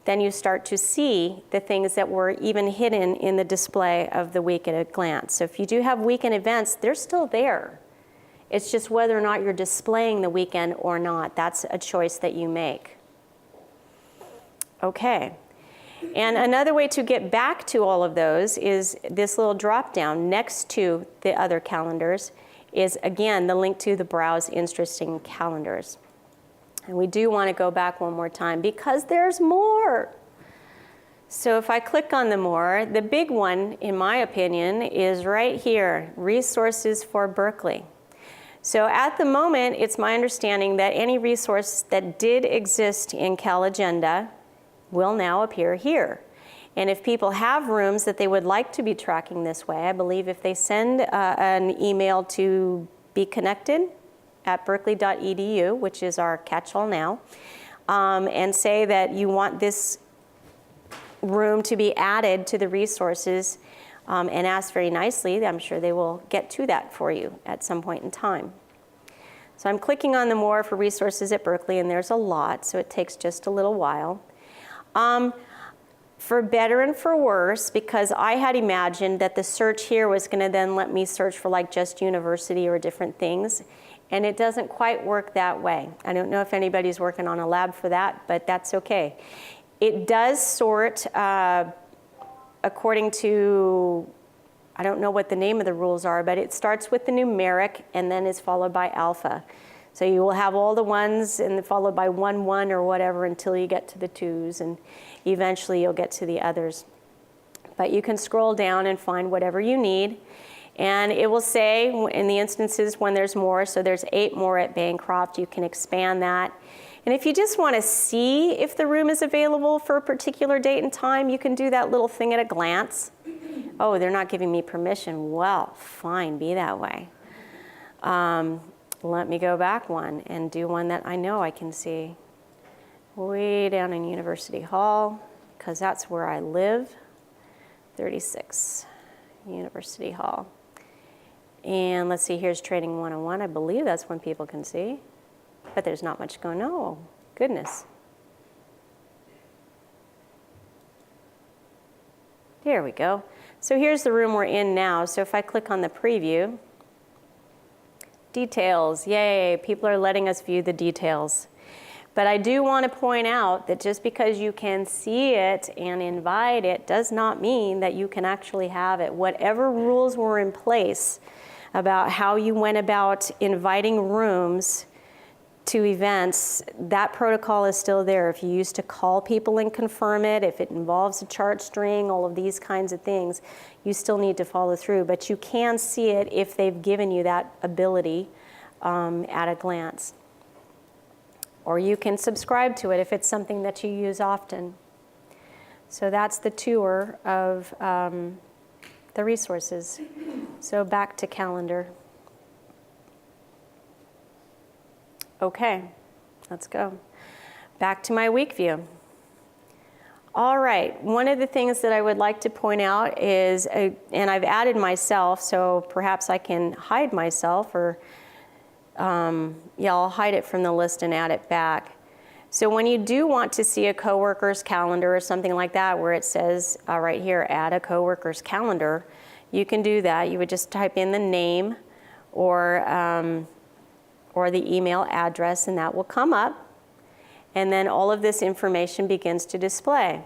then you start to see the things that were even hidden in the display of the week at a glance. So if you do have weekend events, they're still there. It's just whether or not you're displaying the weekend or not. That's a choice that you make. Okay. And another way to get back to all of those is this little drop down next to the other calendars is, again, the link to the Browse Interesting Calendars. And we do want to go back one more time because there's more. So if I click on the more, the big one, in my opinion, is right here, Resources for Berkeley. So at the moment, it's my understanding that any resource that did exist in Cal Agenda will now appear here. And if people have rooms that they would like to be tracking this way, I believe if they send an email to bConnected at berkeley.edu, which is our catch-all now, and say that you want this room to be added to the resources and ask very nicely, I'm sure they will get to that for you at some point in time. So I'm clicking on the more for resources at Berkeley, and there's a lot, so it takes just a little while. For better and for worse, because I had imagined that the search here was going to then let me search for like just university or different things, and it doesn't quite work that way. I don't know if anybody's working on a lab for that, but that's okay. It does sort according to, I don't know what the name of the rules are, but it starts with the numeric and then is followed by alpha. So you will have all the ones and followed by 1, 1 or whatever until you get to the 2s, and eventually you'll get to the others. But you can scroll down and find whatever you need. And it will say in the instances when there's more, so there's 8 more at Bancroft, you can expand that. And if you just want to see if the room is available for a particular date and time, you can do that little thing at a glance. Oh, they're not giving me permission. Well, fine, be that way. Let me go back one and do one that I know I can see. Way down in University Hall, because that's where I live. 36, University Hall. And let's see, here's Training 101. I believe that's one people can see. But there's not much going on. Oh, goodness. There we go. So here's the room we're in now. So if I click on the preview, details, yay, people are letting us view the details. But I do want to point out that just because you can see it and invite it does not mean that you can actually have it. Whatever rules were in place about how you went about inviting rooms to events, that protocol is still there. If you used to call people and confirm it, if it involves a chart string, all of these kinds of things, you still need to follow through. But you can see it if they've given you that ability at a glance. Or you can subscribe to it if it's something that you use often. So that's the tour of the resources. So back to calendar. Okay, let's go. Back to my week view. All right, one of the things that I would like to point out is, and I've added myself, so perhaps I can hide myself, or yeah, I'll hide it from the list and add it back. So when you do want to see a coworker's calendar or something like that, where it says right here, add a coworker's calendar, you can do that. You would just type in the name or the email address, and that will come up. And then all of this information begins to display.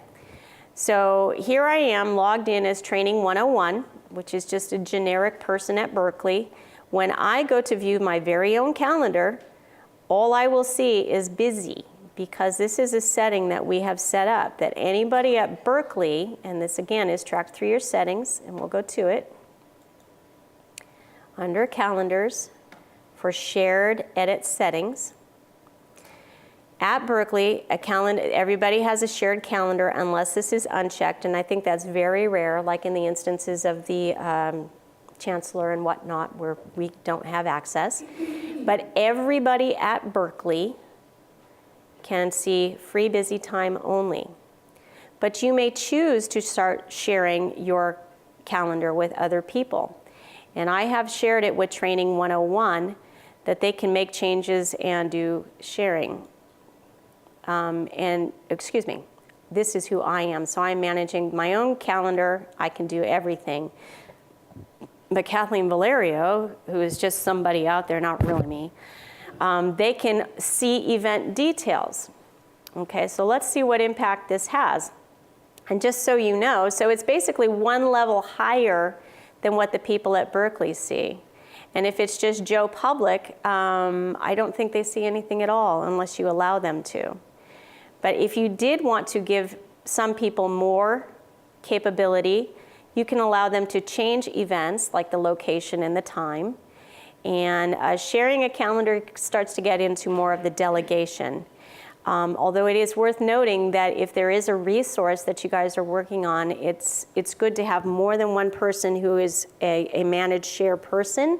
So here I am logged in as Training 101, which is just a generic person at Berkeley. When I go to view my very own calendar, all I will see is busy, because this is a setting that we have set up that anybody at Berkeley, and this again is tracked through your settings, and we'll go to it, under calendars, for shared edit settings. At Berkeley, a calendar, everybody has a shared calendar unless this is unchecked, and I think that's very rare, like in the instances of the chancellor and whatnot, where we don't have access. But everybody at Berkeley can see free busy time only. But you may choose to start sharing your calendar with other people. And I have shared it with Training 101, that they can make changes and do sharing. And excuse me, this is who I am. So I'm managing my own calendar. I can do everything. But Kathleen Valerio, who is just somebody out there, not really me, they can see event details. Okay, so let's see what impact this has. And just so you know, so it's basically one level higher than what the people at Berkeley see. And if it's just Joe Public, I don't think they see anything at all unless you allow them to. But if you did want to give some people more capability, you can allow them to change events, like the location and the time. And sharing a calendar starts to get into more of the delegation. Although it is worth noting that if there is a resource that you guys are working on, it's good to have more than one person who is a managed share person,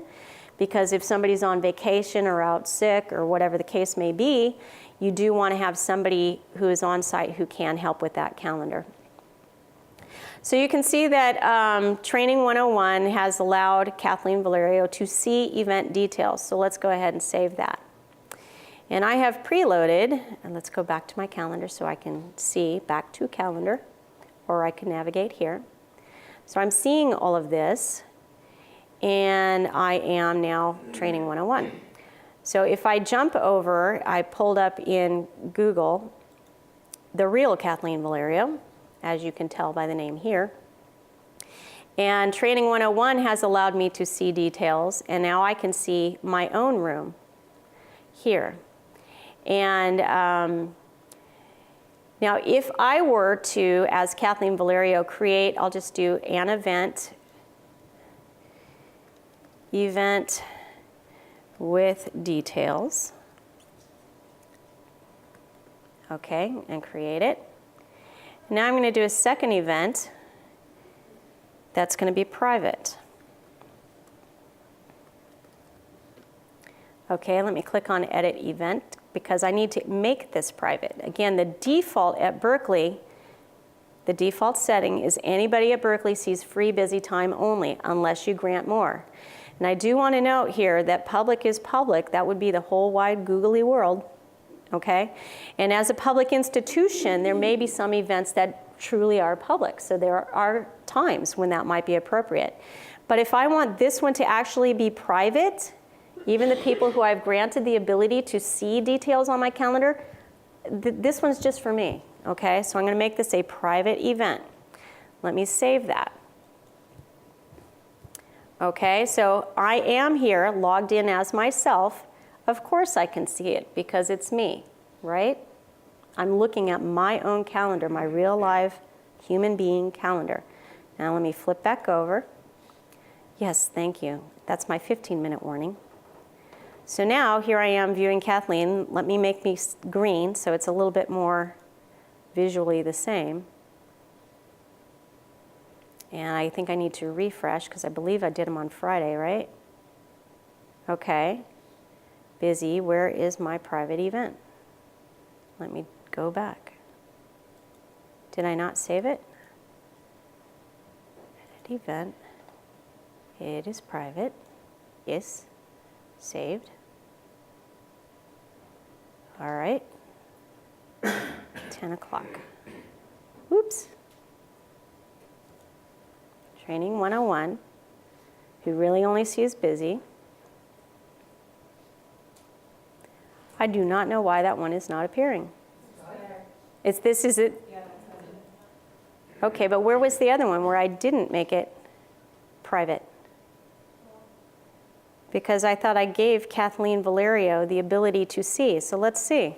because if somebody's on vacation or out sick or whatever the case may be, you do want to have somebody who is on site who can help with that calendar. So you can see that Training 101 has allowed Kathleen Valerio to see event details. So let's go ahead and save that. And I have preloaded, and let's go back to my calendar so I can see back to calendar, or I can navigate here. So I'm seeing all of this, and I am now Training 101. So if I jump over, I pulled up in Google the real Kathleen Valerio, as you can tell by the name here. And Training 101 has allowed me to see details, and now I can see my own room here. And now if I were to, as Kathleen Valerio, create, I'll just do an event with details. Okay, and create it. Now I'm going to do a second event that's going to be private. Okay, let me click on Edit Event because I need to make this private. Again, the default at Berkeley, the default setting is anybody at Berkeley sees free busy time only unless you grant more. And I do want to note here that public is public. That would be the whole wide googly world. Okay? And as a public institution, there may be some events that truly are public. So there are times when that might be appropriate. But if I want this one to actually be private, even the people who I've granted the ability to see details on my calendar, this one's just for me. Okay? So I'm going to make this a private event. Let me save that. Okay, so I am here logged in as myself. Of course I can see it because it's me, right? I'm looking at my own calendar, my real live human being calendar. Now let me flip back over. Yes, thank you. That's my 15-minute warning. So now here I am viewing Kathleen. Let me make me green so it's a little bit more visually the same. And I think I need to refresh because I believe I did them on Friday, right? Okay. Busy, where is my private event? Let me go back. Did I not save it? Edit event. It is private. Yes. Saved. All right. 10 o'clock. Oops. Training 101, who really only sees busy. I do not know why that one is not appearing. Is it? Okay, but where was the other one where I didn't make it private? Because I thought I gave Kathleen Valerio the ability to see. So let's see.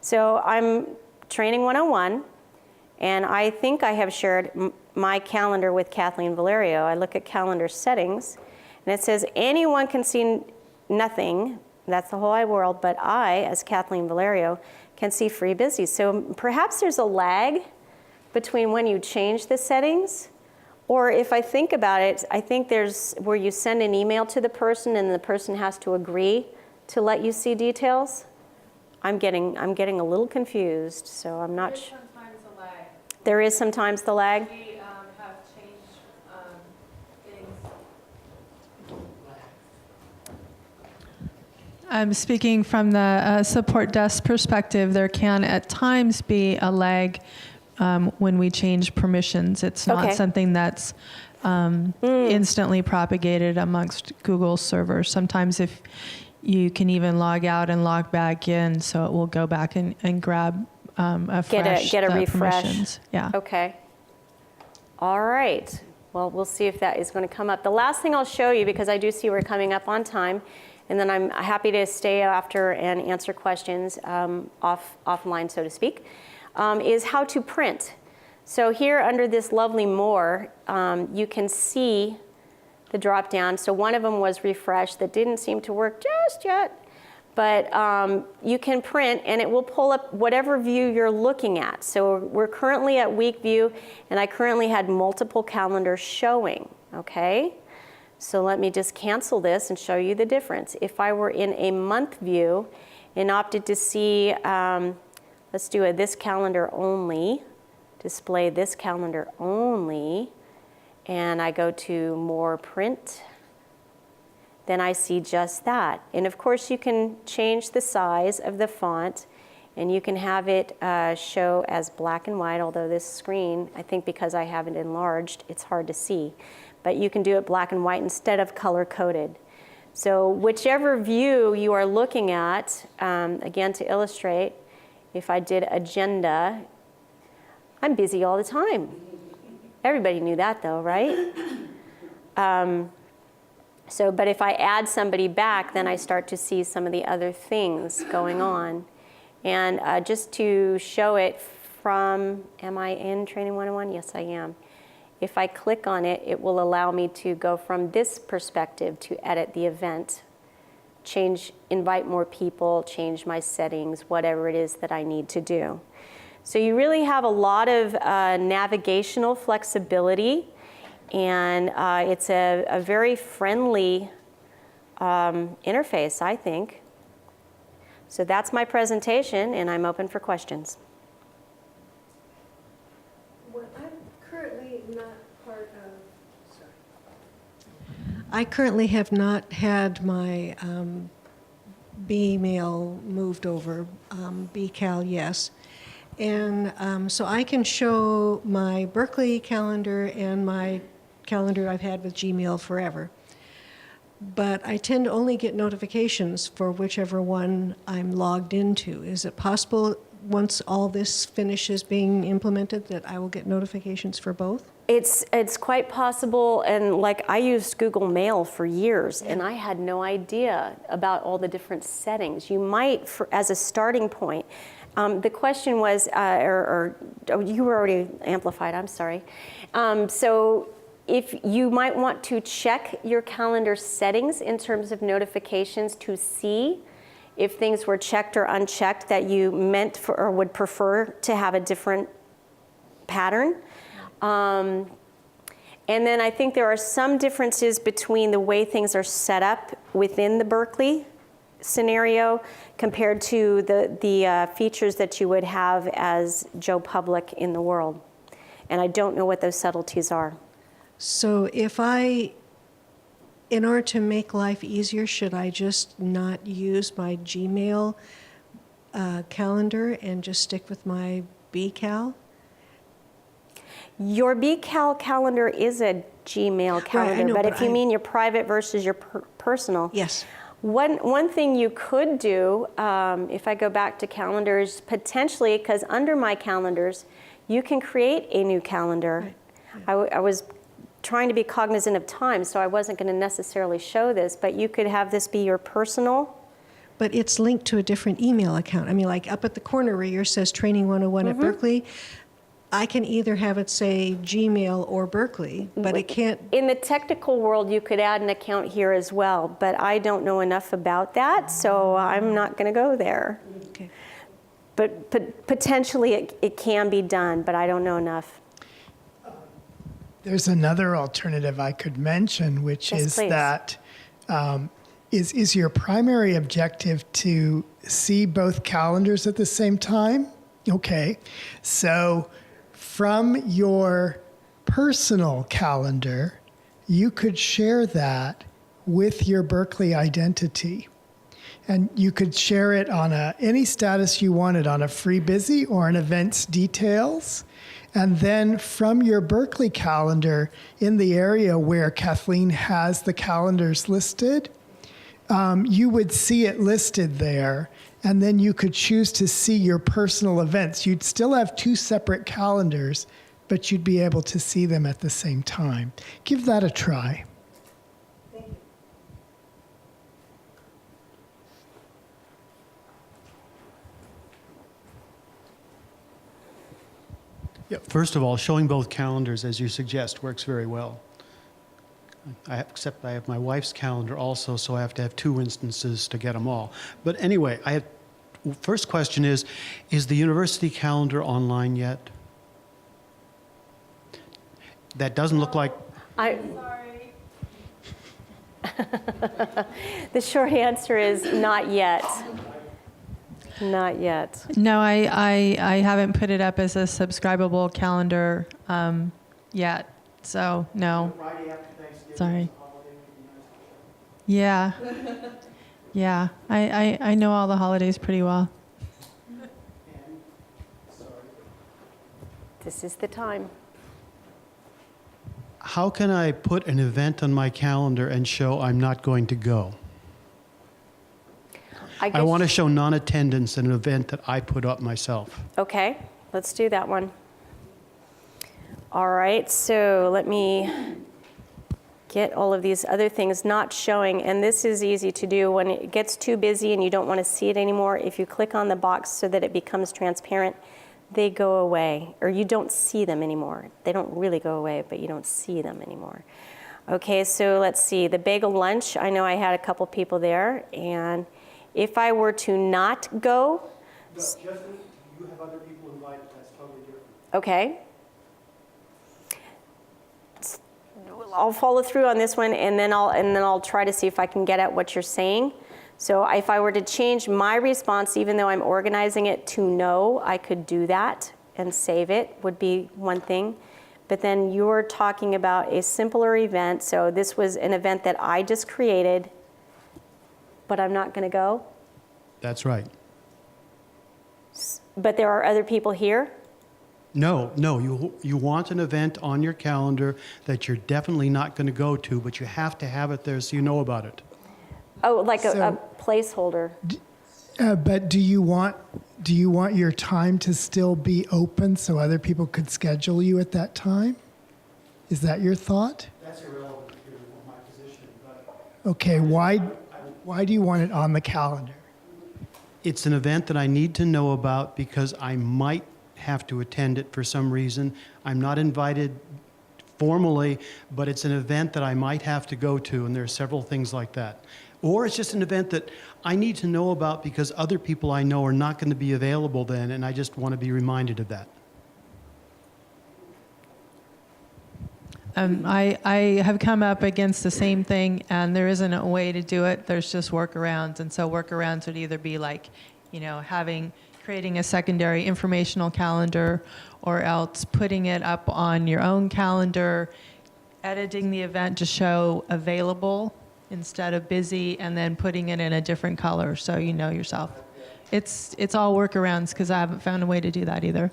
So I'm Training 101, and I think I have shared my calendar with Kathleen Valerio. I look at calendar settings, and it says anyone can see nothing. That's the whole wide world, but I, as Kathleen Valerio, can see free busy. So perhaps there's a lag between when you change the settings, or if I think about it, I think there's where you send an email to the person and the person has to agree to let you see details. I'm getting a little confused, so I'm not sure. Sometimes a lag. There is sometimes the lag. We have changed things. I'm speaking from the support desk perspective. There can at times be a lag when we change permissions. It's not Okay. something that's instantly propagated amongst Google servers. Sometimes if you can even log out and log back in, so it will go back and grab Get a refresh. permissions. Yeah. Okay. All right. Well, we'll see if that is going to come up. The last thing I'll show you, because I do see we're coming up on time, and then I'm happy to stay after and answer questions offline, so to speak, is how to print. So here under this lovely more, you can see the drop down. So one of them was refresh that didn't seem to work just yet. But you can print, and it will pull up whatever view you're looking at. So we're currently at week view, and I currently had multiple calendars showing, okay? So let me just cancel this and show you the difference. If I were in a month view and opted to see, let's do a this calendar only display this calendar only, and I go to more print, then I see just that. And of course you can change the size of the font, and you can have it show as black and white, although this screen, I think because I have it enlarged, it's hard to see. But you can do it black and white instead of color-coded. So whichever view you are looking at, again, to illustrate, if I did agenda, I'm busy all the time. Everybody knew that though, right? But if I add somebody back, then I start to see some of the other things going on. And just to show it from, am I in Training 101? Yes, I am. If I click on it, it will allow me to go from this perspective to edit the event, invite more people, change my settings, whatever it is that I need to do. So you really have a lot of navigational flexibility, and it's a very friendly interface, I think. So that's my presentation, and I'm open for questions. Well, I'm currently not part of, sorry. I currently have not had my bmail moved over, bCal, yes. And so I can show my Berkeley calendar and my calendar I've had with Gmail forever. But I tend to only get notifications for whichever one I'm logged into. Is it possible, once all this finishes being implemented, that I will get notifications for both? It's quite possible, and like I used Google Mail for years, and I had no idea about all the different settings. You might, as a starting point, the question was, you were already amplified, I'm sorry. So if you might want to check your calendar settings in terms of notifications to see if things were checked or unchecked that you meant for or would prefer to have a different pattern. And then I think there are some differences between the way things are set up within the Berkeley scenario compared to the features that you would have as Joe Public in the world. And I don't know what those subtleties are. So if in order to make life easier, should I just not use my Gmail calendar and just stick with my bCal? Your bCal calendar is a Gmail calendar, Right, I know, but but if you mean your private versus your personal. Yes. One thing you could do, if I go back to calendars, potentially, because under my calendars, you can create a new calendar. Right. I was trying to be cognizant of time, so I wasn't going to necessarily show this, but you could have this be your personal. But it's linked to a different email account. I mean, like up at the corner where yours says Training 101 at Berkeley, I can either have it say Gmail or Berkeley, but it can't. In the technical world, you could add an account here as well, but I don't know enough about that, so I'm not going to go there. Okay. But potentially it can be done, but I don't know enough. There's another alternative I could mention, which Yes, is please. that is your primary objective to see both calendars at the same time? Okay, so from your personal calendar, you could share that with your Berkeley identity. And you could share it on any status you wanted, on a free busy or an events details. And then from your Berkeley calendar, in the area where Kathleen has the calendars listed, you would see it listed there. And then you could choose to see your personal events. You'd still have two separate calendars, but you'd be able to see them at the same time. Give that a try. Thank you. Yeah, first of all, showing both calendars, as you suggest, works very well. Except I have my wife's calendar also, so I have to have two instances to get them all. But anyway, first question is the university calendar online yet? That doesn't look like... Sorry. The short answer is not yet. Not yet. No, I haven't put it up as a subscribable calendar yet. So, no. Friday after Thanksgiving. Sorry. Yeah. Yeah. I know all the holidays pretty well. This is the time. How can I put an event on my calendar and show I'm not going to go? I want to show non-attendance at an event that I put up myself. Okay, let's do that one. All right, so let me get all of these other things not showing, and this is easy to do when it gets too busy and you don't want to see it anymore. If you click on the box so that it becomes transparent, they go away, or you don't see them anymore. They don't really go away, but you don't see them anymore. Okay, so let's see, the bagel lunch, I know I had a couple people there, and if I were to not go. No, just you have other people invited, that's totally different. Okay. I'll follow through on this one, and then I'll try to see if I can get at what you're saying. So if I were to change my response, even though I'm organizing it to no, I could do that and save it, would be one thing. But then you're talking about a simpler event. So this was an event that I just created, but I'm not going to go. That's right. But there are other people here? No, you want an event on your calendar that you're definitely not going to go to, but you have to have it there so you know about it. Oh, like a So- placeholder. But do you want your time to still be open so other people could schedule you at that time? Is that your thought? That's irrelevant to my position, but Okay, why do you want it on the calendar? it's an event that I need to know about because I might have to attend it for some reason. I'm not invited formally, but it's an event that I might have to go to, and there are several things like that. Or it's just an event that I need to know about because other people I know are not going to be available then, and I just want to be reminded of that. I have come up against the same thing, and there isn't a way to do it. There's just workarounds, and so workarounds would either be like, creating a secondary informational calendar, or else putting it up on your own calendar, editing the event to show available instead of busy, and then putting it in a different color so you know yourself. It's all workarounds because I haven't found a way to do that either.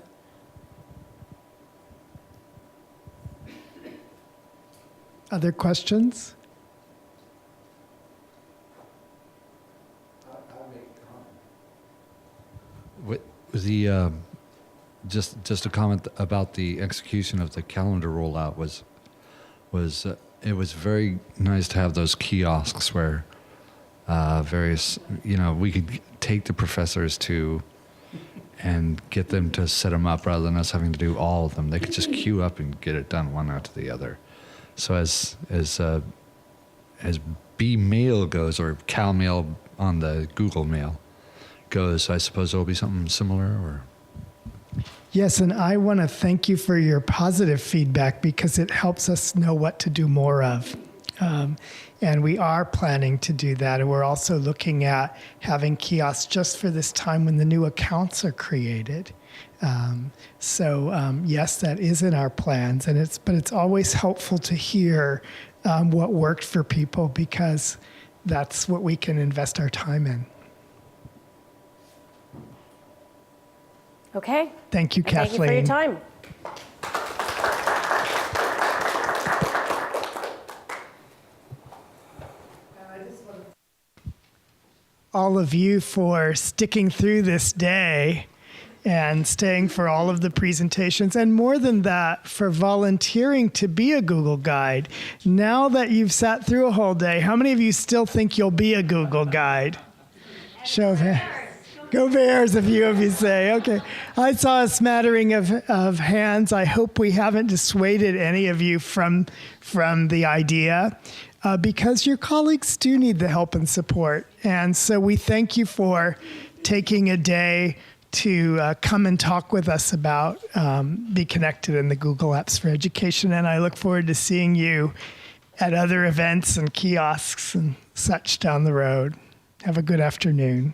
Other questions? Just a comment about the execution of the calendar rollout was it was very nice to have those kiosks where various we could take the professors to and get them to set them up rather than us having to do all of them. They could just queue up and get it done one after the other. So as bMail goes, or Cal Mail on the Google Mail goes, I suppose there'll be something similar, or? Yes, and I want to thank you for your positive feedback because it helps us know what to do more of. And we are planning to do that. And we're also looking at having kiosks just for this time when the new accounts are created. Yes, that is in our plans. But it's always helpful to hear what worked for people because that's what we can invest our time in. Okay. Thank you, Kathleen. Thank you for your time. All of you for sticking through this day and staying for all of the presentations, and more than that, for volunteering to be a Google Guide. Now that you've sat through a whole day, how many of you still think you'll be a Google Guide? Show of hands. Go Bears, a few of you say. Okay. I saw a smattering of hands. I hope we haven't dissuaded any of you from the idea. Because your colleagues do need the help and support. And so we thank you for taking a day to come and talk with us about bConnected and the Google Apps for Education. And I look forward to seeing you at other events and kiosks and such down the road. Have a good afternoon.